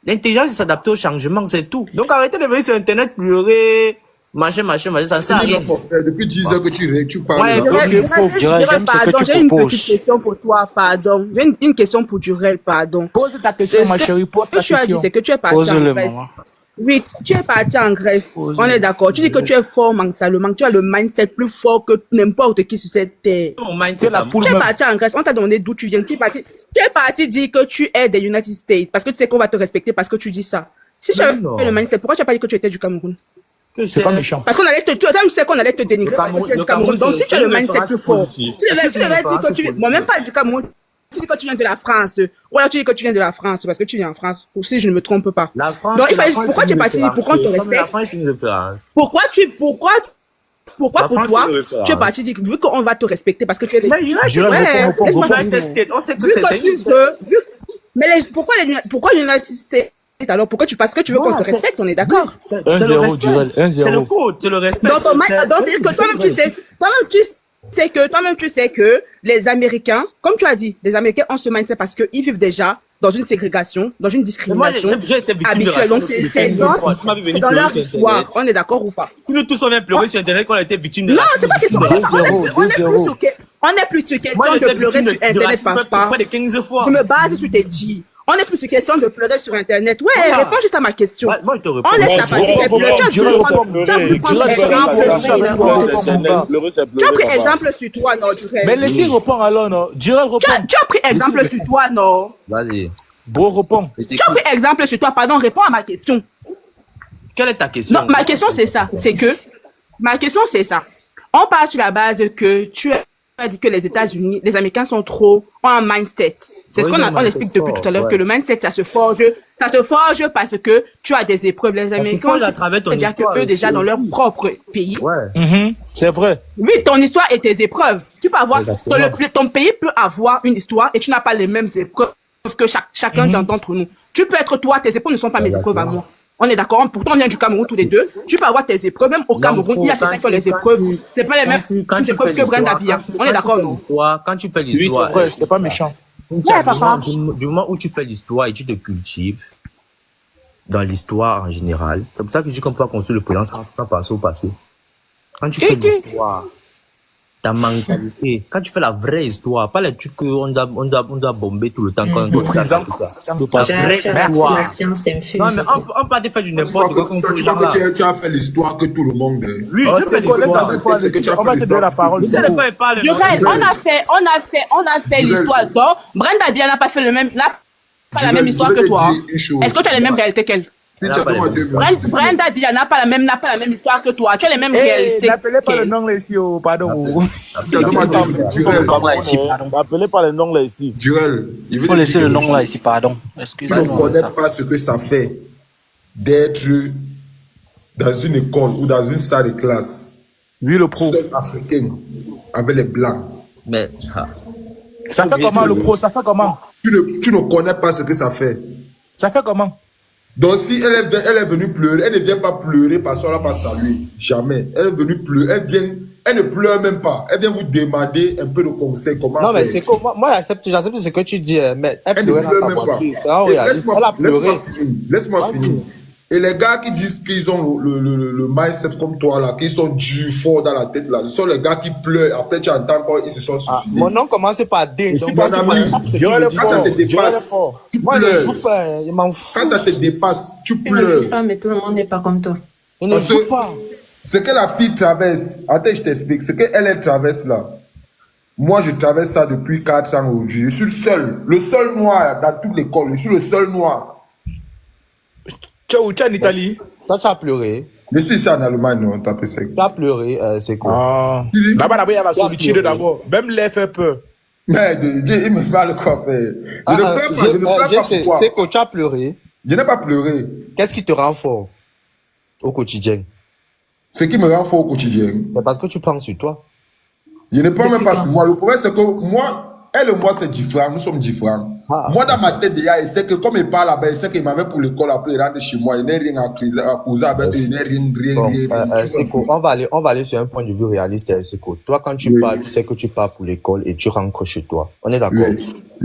L'intelligence, c'est s'adapter au changement, c'est tout. Donc arrêtez de venir sur Internet pleurer, machin, ça sert à rien.
Depuis 10 heures que tu parles.
Pardon, j'ai une petite question pour toi, pardon. J'ai une question pour Durel, pardon.
Pose ta question, ma chérie, pose ta question.
Ce que tu as dit, c'est que tu es parti en Grèce. Oui, tu es parti en Grèce. On est d'accord. Tu dis que tu es fort mentalement, tu as le mindset plus fort que n'importe qui sur cette terre. Tu es parti en Grèce, on t'a demandé d'où tu viens. Tu es parti dire que tu es des United States parce que tu sais qu'on va te respecter parce que tu dis ça. Si tu avais le mindset, pourquoi tu n'as pas dit que tu étais du Cameroun?
C'est pas méchant.
Parce qu'on allait tu sais qu'on allait te dénigrer parce que tu es du Cameroun. Donc si tu as le mindset plus fort, tu devais dire que tu... Moi, même pas du Cameroun. Tu dis que tu viens de la France. Ou alors tu dis que tu viens de la France parce que tu viens en France. Ou si je ne me trompe pas.
La France,
donc il fallait, pourquoi tu es parti pour qu'on te respecte? Pourquoi pour toi tu es parti dire vu qu'on va te respecter parce que tu es pourquoi United States? Alors pourquoi parce que tu veux qu'on te respecte, on est d'accord.
1-0 Durel, 1-0.
C'est le code, c'est le respect.
Donc toi-même tu sais que les Américains, comme tu as dit, les Américains ont ce mindset parce qu'ils vivent déjà dans une ségrégation, dans une discrimination habituelle. Donc c'est dans leur histoire. On est d'accord ou pas?
Nous tous on vient pleurer sur Internet qu'on a été victime de
racisme. Non, c'est pas question. On est plus sur question de pleurer sur Internet, papa. Je me base sur tes dits. On est plus sur question de pleurer sur Internet. Ouais, réponds juste à ma question. On laisse la partie qu'elle pleure. Tu as voulu prendre exemple sur toi, non, Durel.
Mais laissez répondre alors, non. Durel répond.
Tu as pris exemple sur toi, non.
Vas-y.
Bon, réponds.
Tu as pris exemple sur toi, pardon, réponds à ma question.
Quelle est ta question?
Non, ma question c'est ça. On part sur la base que tu as dit que les États-Unis, les Américains ont un mindset. C'est ce qu'on explique depuis tout à l'heure, que le mindset, ça se forge parce que tu as des épreuves. Les Américains, c'est-à-dire que eux, déjà, dans leur propre pays.
C'est vrai.
Oui, ton histoire et tes épreuves. Tu peux avoir, ton pays peut avoir une histoire et tu n'as pas les mêmes épreuves que chacun d'entre nous. Tu peux être toi, tes épreuves ne sont pas mes épreuves à moi. On est d'accord, pourtant on vient du Cameroun tous les deux. Tu peux avoir tes épreuves, même au Cameroun, il y a certains qui ont les épreuves. C'est pas les mêmes épreuves que Brenda vient. On est d'accord, non?
Quand tu fais l'histoire.
Oui, c'est vrai, c'est pas méchant.
Ouais, papa.
Du moment où tu fais l'histoire et tu te cultives dans l'histoire en général, c'est pour ça que je dis qu'on peut construire le présent sans passer au passé. Quand tu fais l'histoire, ta mentalité, quand tu fais la vraie histoire, pas les trucs qu'on doit bomber tout le temps quand on doit
présent,
de passer.
La science infuse.
Non, mais on peut pas faire du n'importe quoi.
Tu vois que tu as fait l'histoire que tout le monde.
Oui,
c'est l'histoire. On va te donner la parole.
On a fait l'histoire. Brenda bien n'a pas fait le même, pas la même histoire que toi. Est-ce que tu as les mêmes réalités qu'elle?
Donne-moi 2 minutes.
Brenda dit, n'a pas la même histoire que toi. Tu as les mêmes réalités.
N'appelez pas le nom là ici, pardon.
Donne-moi 2 minutes. Durel.
N'appelez pas les noms là ici.
Durel.
Il faut laisser le nom là ici, pardon.
Tu ne connais pas ce que ça fait d'être dans une école ou dans une salle de classe.
Oui, le pro.
Seul africain avec les blancs.
Mais ça fait comment le pro? Ça fait comment?
Tu ne connais pas ce que ça fait.
Ça fait comment?
Donc si elle est venue pleurer, elle ne vient pas pleurer parce qu'elle n'a pas salué. Jamais. Elle est venue pleurer. Elle ne pleure même pas. Elle vient vous demander un peu de conseils. Comment faire.
Non, mais c'est quoi? Moi, j'accepte ce que tu dis. Mais
elle ne pleure même pas. Laisse-moi finir. Et les gars qui disent qu'ils ont le mindset comme toi, là, qui sont durs, forts dans la tête, là, ce sont les gars qui pleurent. Après, tu entends quand ils se sont suicidés.
Mon nom commence par D. Donc,
mon ami, quand ça te dépasse, tu pleures. Quand ça te dépasse, tu pleures.
Je ne joue pas, mais tout le monde n'est pas comme toi.
On ne joue pas.
Ce que la fille traverse, attends, je t'explique. Ce qu'elle traverse là, moi, je traverse ça depuis 4 ans aujourd'hui. Je suis le seul noir dans toute l'école. Je suis le seul noir.
Tu es en Italie?
Toi, tu as pleuré.
Je suis ici en Allemagne, non, t'as fait ça.
Tu as pleuré, c'est quoi?
Ah. Là-bas, il y a la solitude d'abord. Même l'air fait peur.
Mais il me parle quoi, frère. Je ne pleure pas, pourquoi.
C'est que tu as pleuré.
Je n'ai pas pleuré.
Qu'est-ce qui te rend fort au quotidien?
Ce qui me rend fort au quotidien.
C'est parce que tu prends sur toi.
Je ne prends même pas sur moi. Le problème, c'est que moi, elle et moi, c'est différent. Nous sommes différents. Moi, dans ma tête, déjà, il sait que comme il parle là-bas, il sait qu'il m'avait pour l'école, après il rentre chez moi. Il n'est rien à causer avec il n'est rien.
Seko, on va aller sur un point de vue réaliste, Seko. Toi, quand tu parles, tu sais que tu pars pour l'école et tu rentres chez toi. On est d'accord?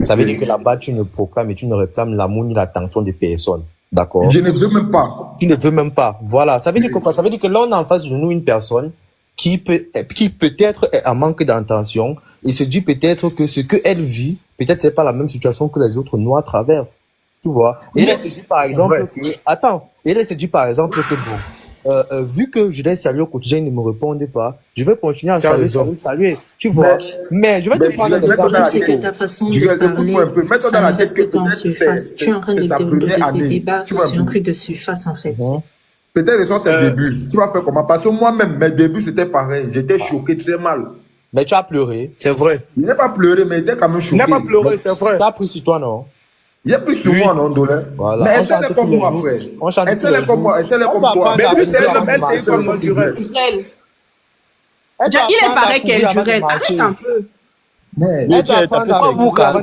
Ça veut dire que là-bas, tu ne proclames et tu ne réclames l'amour ni l'attention des personnes. D'accord?
Je ne veux même pas.
Tu ne veux même pas. Voilà. Ça veut dire que quoi? Ça veut dire que là, on a en face de nous une personne qui peut-être est en manque d'intention et se dit peut-être que ce qu'elle vit, peut-être c'est pas la même situation que les autres noirs traversent. Tu vois? Et elle se dit par exemple que, elle se dit par exemple que bon, vu que je les salue au quotidien, ils ne me répondent pas, je vais continuer à saluer. Tu vois? Mais je vais te prendre des exemples.
C'est que ta façon de parler, ça ne reste pas en surface. Tu es en train de développer des débats sur un truc de surface en fait.
Peut-être que c'est le début. Tu vas faire comment? Parce que moi-même, mes débuts, c'était pareil. J'étais choqué très mal.
Mais tu as pleuré.
C'est vrai.
Je n'ai pas pleuré, mais j'étais quand même choqué.
Il n'a pas pleuré, c'est vrai.
Tu as pris sur toi, non?
Il y a plus sur moi, non, Dolin?
Voilà.
Mais elle est comme moi, frère. Elle est comme moi, elle est comme toi.
Mais plus c'est comme moi, Durel.
Il est pareil qu'elle, Durel. Arrête un peu.
Vous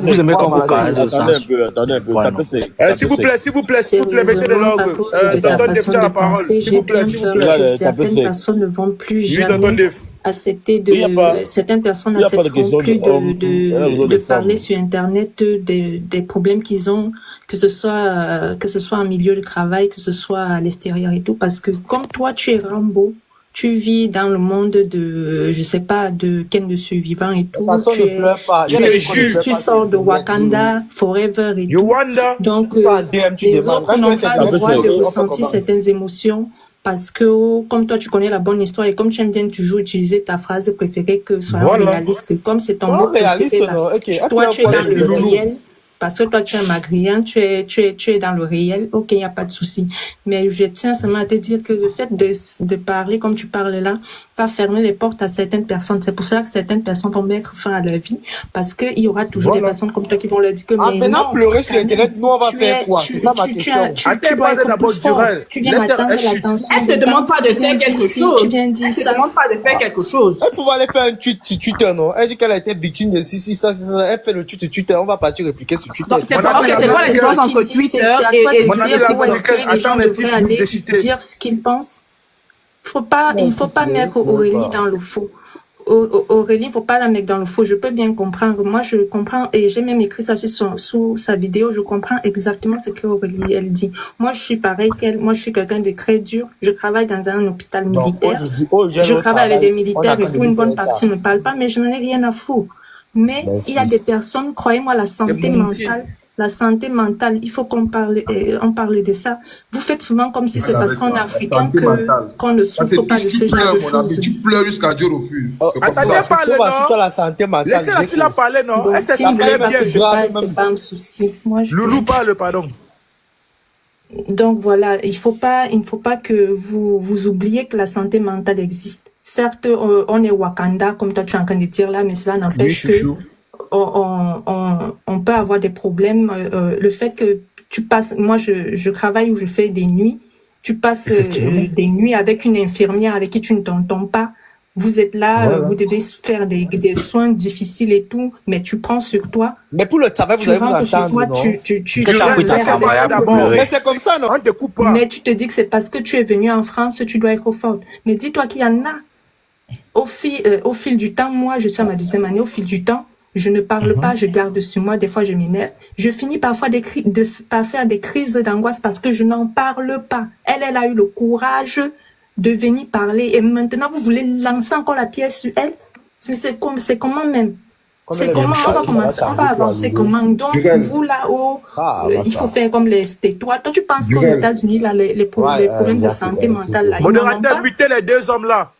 aimez quand vous parlez de ça.
Attendez un peu.
S'il vous plaît, mettez le langue. Donne la parole. S'il vous plaît.
Certaines personnes ne vont plus jamais accepter certaines personnes n'accepteront plus de parler sur Internet des problèmes qu'ils ont, que ce soit en milieu de travail, que ce soit à l'extérieur et tout, parce que comme toi, tu es Rambo, tu vis dans le monde de, je sais pas, de Ken de survivant et tout. Tu sors de Wakanda Forever et tout. Donc, les autres n'ont pas le droit de ressentir certaines émotions parce que, comme toi, tu connais la bonne histoire et comme tu aimes bien toujours utiliser ta phrase préférée que soit réaliste, comme c'est ton mot préféré là. Toi, tu es dans le réel. Parce que toi, tu es maghrien, tu es dans le réel, ok, il n'y a pas de souci. Mais je tiens seulement à te dire que le fait de parler comme tu parles là, va fermer les portes à certaines personnes. C'est pour ça que certaines personnes vont mettre fin à leur vie. Parce qu'il y aura toujours des personnes comme toi qui vont leur dire que mais
maintenant, pleurer sur Internet, nous, on va faire quoi? C'est ça ma question.
Tu dois être plus fort. Tu viens m'attendre l'attention.
Elle te demande pas de faire quelque chose.
Tu viens dire ça.
Elle te demande pas de faire quelque chose.
Elle pouvait aller faire un Twitter, non? Elle dit qu'elle a été victime de ça. Elle fait le Twitter. On va partir répliquer sur Twitter.
C'est quoi la différence entre Twitter et
où est-ce que les gens devraient aller dire ce qu'ils pensent? Il faut pas mettre Aurélie dans le faux. Aurélie, il faut pas la mettre dans le faux. Je peux bien comprendre. Moi, je comprends et j'ai même écrit ça sous sa vidéo. Je comprends exactement ce que Aurélie, elle dit. Moi, je suis pareil qu'elle. Moi, je suis quelqu'un de très dur. Je travaille dans un hôpital militaire. Je travaille avec des militaires et pour une bonne partie ne parle pas, mais je n'en ai rien à foutre. Mais il y a des personnes, croyez-moi, la santé mentale, il faut qu'on parle de ça. Vous faites souvent comme si c'est parce qu'on est africain qu'on ne souffre pas de ce genre de choses.
Tu pleures jusqu'à Dieu refuse.
Attendez, parle, non? Laissez la fille parler, non? Elle s'exprime très bien.
C'est pas un souci.
Loulou parle, pardon.
Donc voilà, il ne faut pas que vous oubliez que la santé mentale existe. Certes, on est Wakanda, comme toi tu es en train de dire là, mais cela n'empêche que on peut avoir des problèmes. Le fait que tu passes, moi je travaille où je fais des nuits, tu passes des nuits avec une infirmière avec qui tu ne t'entends pas. Vous êtes là, vous devez faire des soins difficiles et tout, mais tu prends sur toi.
Mais pour le travail, vous allez vous entendre, non?
Mais c'est comme ça, non? On te coupe pas.
Mais tu te dis que c'est parce que tu es venu en France, tu dois être forte. Mais dis-toi qu'il y en a. Au fil du temps, moi, je suis à ma 2e année, au fil du temps, je ne parle pas, je garde sur moi, des fois je m'énerve. Je finis parfois par faire des crises d'angoisse parce que je n'en parle pas. Elle a eu le courage de venir parler et maintenant vous voulez lancer encore la pièce sur elle. C'est comment même? C'est comment on va commencer, on va avancer comment? Donc vous là-haut, il faut faire comme les tais-toi. Toi tu penses qu'aux États-Unis là, les problèmes de santé mentale là,
modérateur, butez les 2 hommes là.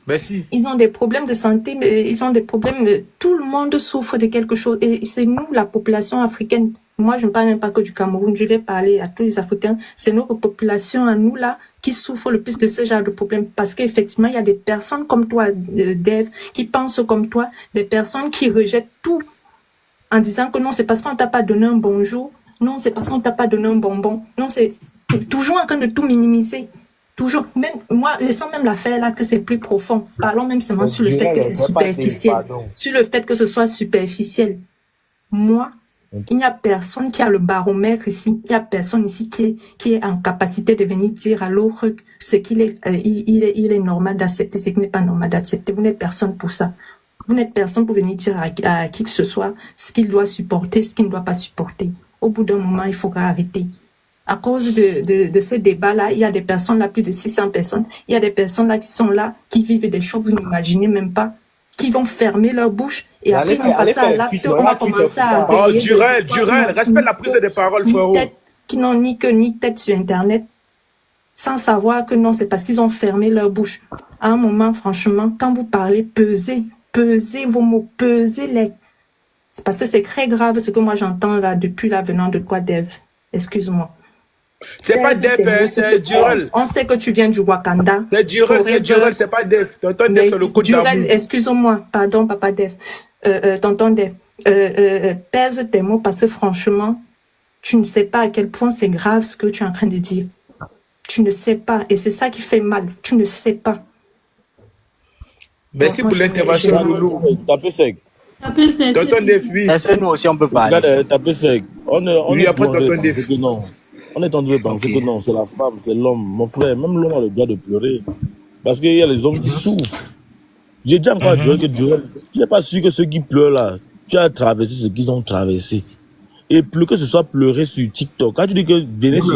Merci.
Ils ont des problèmes de santé, mais ils ont des problèmes. Tout le monde souffre de quelque chose. Et c'est nous, la population africaine. Moi, je ne parle même pas que du Cameroun. Je vais parler à tous les Africains. C'est notre population à nous, là, qui souffre le plus de ce genre de problème. Parce qu'effectivement, il y a des personnes comme toi, Dave, qui pensent comme toi, des personnes qui rejettent tout en disant que non, c'est parce qu'on t'a pas donné un bonjour. Non, c'est parce qu'on t'a pas donné un bonbon. Non, c'est toujours en train de tout minimiser. Toujours, même, moi, laissons même l'affaire là que c'est plus profond. Parlons même seulement sur le fait que c'est superficiel. Sur le fait que ce soit superficiel. Moi, il n'y a personne qui a le baromètre ici. Il n'y a personne ici qui est en capacité de venir dire à l'autre ce qu'il est, il est normal d'accepter, ce qui n'est pas normal d'accepter. Vous n'êtes personne pour ça. Vous n'êtes personne pour venir dire à qui que ce soit ce qu'il doit supporter, ce qu'il ne doit pas supporter. Au bout d'un moment, il faudra arrêter. À cause de ce débat-là, il y a des personnes là, plus de 600 personnes, il y a des personnes là qui sont là, qui vivent des choses que vous n'imaginez même pas, qui vont fermer leur bouche et après ils vont passer à l'acte, on va commencer à...
Oh, Durel, respecte la prise des paroles, frérot.
Qui n'ont ni queue ni tête sur Internet, sans savoir que non, c'est parce qu'ils ont fermé leur bouche. À un moment, franchement, quand vous parlez, pesez vos mots, pesez-les. C'est parce que c'est très grave ce que moi j'entends là, depuis là, venant de toi, Dave. Excuse-moi.
C'est pas Dave, c'est Durel.
On sait que tu viens du Wakanda.
C'est Durel, c'est pas Dave. Tonton Dave, c'est le coup d'amour.
Durel, excuse-moi, pardon, papa Dave. Tonton Dave, pèse tes mots parce que franchement, tu ne sais pas à quel point c'est grave ce que tu es en train de dire. Tu ne sais pas, et c'est ça qui fait mal. Tu ne sais pas.
Merci pour l'intervention, Loulou.
Tapez sec.
Tonton Dave, oui.
Est-ce que nous aussi on peut parler?
Regarde, tapez sec. On
est après Tonton Dave.
On est en train de penser que non, c'est la femme, c'est l'homme. Mon frère, même l'homme a le droit de pleurer. Parce qu'il y a les hommes qui souffrent. J'ai déjà encore dit que Durel, tu n'es pas sûr que ceux qui pleurent là, tu as traversé ce qu'ils ont traversé. Et plus que ce soit pleurer sur TikTok. Quand tu dis que venez sur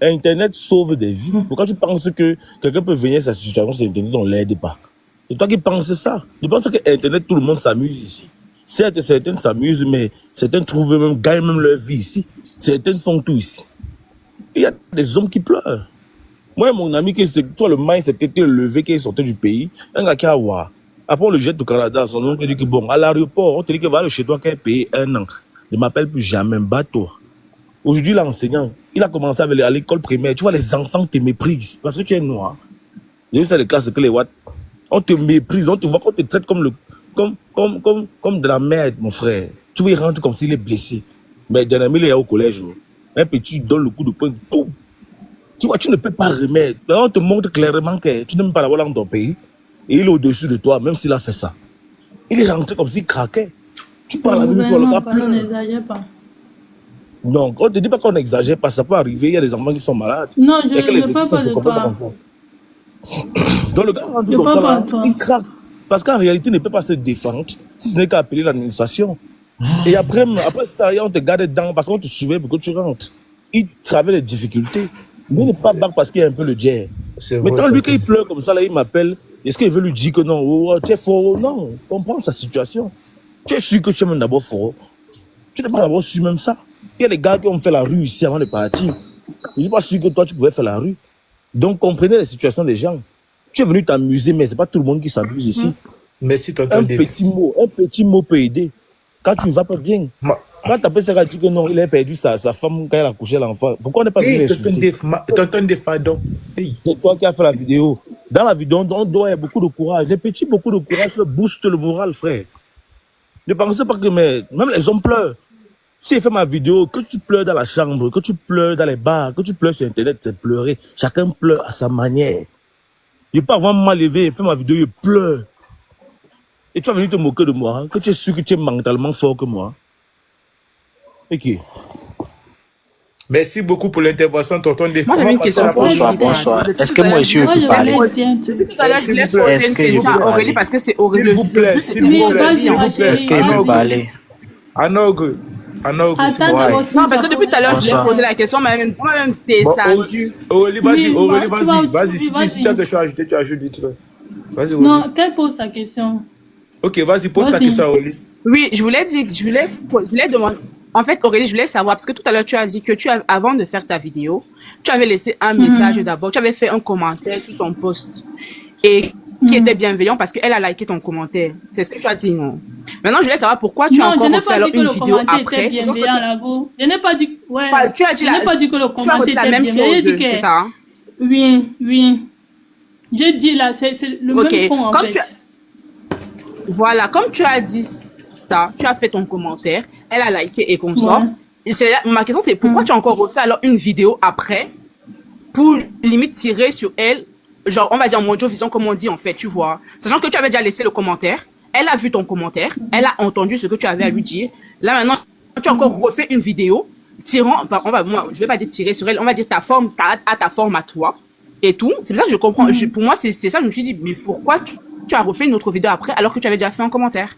Internet sauve des vies. Pourquoi tu penses que quelqu'un peut venir à sa situation sur Internet, on ne l'aide pas? C'est toi qui penses ça. Je pense que Internet, tout le monde s'amuse ici. Certes, certains s'amusent, mais certains gagnent même leur vie ici. Certains font tout ici. Il y a des hommes qui pleurent. Moi, mon ami, toi, le maïs s'était levé, qui est sorti du pays, un gars qui a voir. Après, on le jette au Canada. Son oncle dit que bon, à l'aéroport, on te dit que va le chez toi, qui a payé 1 an. Ne m'appelle plus jamais, bats-toi. Aujourd'hui, l'enseignant, il a commencé à l'école primaire. Tu vois, les enfants te méprisent parce que tu es noir. J'ai vu ça, les classes que les Watts. On te méprise, on te voit qu'on te traite comme de la merde, mon frère. Tu vois, il rentre comme s'il est blessé. Mais dernièrement, il est au collège. Un petit donne le coup de poing. Boum. Tu vois, tu ne peux pas remettre. On te montre clairement que tu n'aimes pas l'avoir dans ton pays. Et il est au-dessus de toi, même s'il a fait ça. Il est rentré comme s'il craquait. Tu parles avec lui, le gars pleure.
N'exagère pas.
Non, on ne te dit pas qu'on n'exagère pas, ça peut arriver. Il y a des enfants qui sont malades.
Non, je ne parle pas de toi.
Donc le gars rentre comme ça, là, il craque. Parce qu'en réalité, il ne peut pas se défendre si ce n'est qu'à appeler l'administration. Et après ça, on te garde dedans parce qu'on te surveille pour que tu rentres. Il traverse les difficultés. Il n'est pas bas parce qu'il y a un peu le jet. Mais quand lui, quand il pleure comme ça, là, il m'appelle. Est-ce qu'il veut lui dire que non, oh, tu es fort? Non, comprends sa situation. Tu es sûr que tu es même d'abord fort. Tu n'es pas d'abord sûr même ça. Il y a des gars qui ont fait la rue ici avant de partir. Je ne suis pas sûr que toi, tu pouvais faire la rue. Donc, comprenez les situations des gens. Tu es venu t'amuser, mais ce n'est pas tout le monde qui s'amuse ici.
Merci, tonton
Un petit mot peut aider. Quand tu ne vas pas bien. Quand ta PCK dit que non, il a perdu sa femme quand elle a couché l'enfant, pourquoi on n'est pas venu l'insulter?
Tonton Def, pardon.
C'est toi qui as fait la vidéo. Dans la vidéo, on doit y avoir beaucoup de courage. Les petits, beaucoup de courage, booste le moral, frère. Ne pensez pas que même les hommes pleurent. Si il fait ma vidéo, que tu pleures dans la chambre, que tu pleures dans les bars, que tu pleures sur Internet, c'est pleurer. Chacun pleure à sa manière. Il peut avoir mal levé, il fait ma vidéo, il pleure. Et tu vas venir te moquer de moi, hein, que tu es sûr que tu es mentalement fort que moi. Ok.
Merci beaucoup pour l'intervention, tonton Def.
Moi, j'avais une question.
Bonsoir. Est-ce que moi aussi, je peux parler?
Depuis tout à l'heure, je voulais poser une question à Aurélie parce que c'est Aurélie.
S'il vous plaît, s'il vous plaît.
Est-ce qu'il peut parler?
Anogue.
Non, parce que depuis tout à l'heure, je lui ai posé la question, mais moi-même, descendu.
Aurélie, vas-y. Si tu as quelque chose à ajouter, tu ajoutes vite. Vas-y, Aurélie.
Non, qu'elle pose sa question.
Ok, vas-y, pose ta question, Aurélie.
Oui, je voulais demander. En fait, Aurélie, je voulais savoir, parce que tout à l'heure, tu as dit que avant de faire ta vidéo, tu avais laissé un message d'abord, tu avais fait un commentaire sous son post. Et qui était bienveillant parce qu'elle a liké ton commentaire. C'est ce que tu as dit, non? Maintenant, je voulais savoir pourquoi tu as encore refait alors une vidéo après.
Je n'ai pas dit, ouais.
Tu as dit
que le commentaire
était la même chose, c'est ça? Hein?
Oui. J'ai dit là, c'est le même fond en fait.
Voilà, comme tu as dit ça, tu as fait ton commentaire, elle a liké et consort. Ouais. Ma question c'est pourquoi tu as encore refait alors une vidéo après pour limite tirer sur elle, genre on va dire mojo vision comme on dit en fait, tu vois. Sachant que tu avais déjà laissé le commentaire, elle a vu ton commentaire, elle a entendu ce que tu avais à lui dire. Là maintenant, tu as encore refait une vidéo tirant, moi je vais pas dire tirer sur elle, on va dire ta forme à toi et tout. C'est pour ça que je comprends. Pour moi c'est ça, je me suis dit mais pourquoi tu as refait une autre vidéo après alors que tu avais déjà fait un commentaire?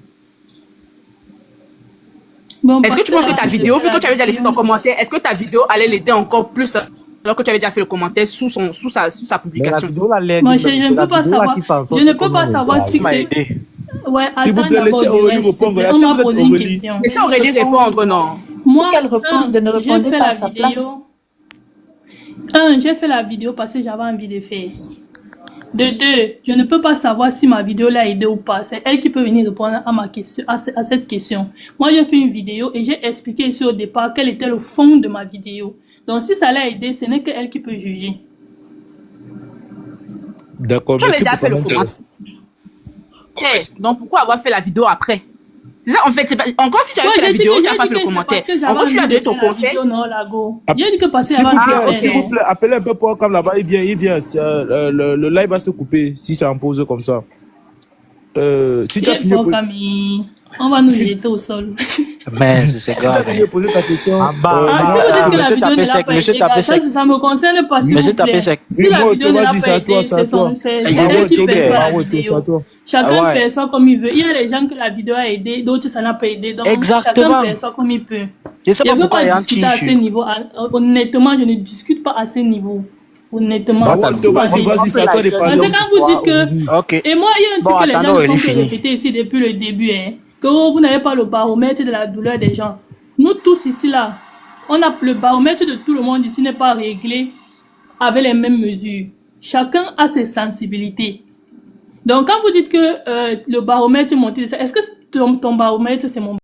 Bon, est-ce que tu penses que ta vidéo, vu que tu avais déjà laissé ton commentaire, est-ce que ta vidéo allait l'aider encore plus alors que tu avais déjà fait le commentaire sous sa publication?
Moi, je ne peux pas savoir si c'est... Ouais,
s'il vous plaît, laissez Aurélie répondre.
Laissez Aurélie répondre, non.
Moi, j'ai fait la vidéo. J'ai fait la vidéo parce que j'avais envie de faire. De deux, je ne peux pas savoir si ma vidéo l'a aidé ou pas. C'est elle qui peut venir répondre à ma question, à cette question. Moi, j'ai fait une vidéo et j'ai expliqué ici au départ quel était le fond de ma vidéo. Donc, si ça l'a aidé, ce n'est qu'elle qui peut juger.
D'accord.
Tu avais déjà fait le commentaire. Donc, pourquoi avoir fait la vidéo après? C'est ça, en fait, encore si tu avais fait la vidéo, tu n'as pas fait le commentaire. Encore tu as donné ton conseil.
S'il vous plaît, appelez un peu pour comme là-bas, il vient. Le live va se couper si ça en pose comme ça. Si tu as fini.
On va nous jeter au sol.
Mais c'est grave.
Si tu as fini de poser ta question.
Monsieur tapé sec.
Ça me concerne pas.
Monsieur tapé sec.
Si la vidéo ne l'a pas aidé, c'est elle qui perçoit la vidéo. Chacun perçoit comme il veut. Il y a des gens que la vidéo a aidé, d'autres ça n'a pas aidé. Donc chacun perçoit comme il peut. Je ne veux pas discuter à ce niveau. Honnêtement, je ne discute pas à ce niveau. Honnêtement.
Vas-y, c'est à toi de parler.
Parce que quand vous dites que... Et moi, il y a un truc que les gens ne font que répéter ici depuis le début, que vous n'avez pas le baromètre de la douleur des gens. Nous tous ici, là, on a le baromètre de tout le monde ici n'est pas réglé avec les mêmes mesures. Chacun a ses sensibilités. Donc, quand vous dites que le baromètre est monté, est-ce que ton baromètre, c'est mon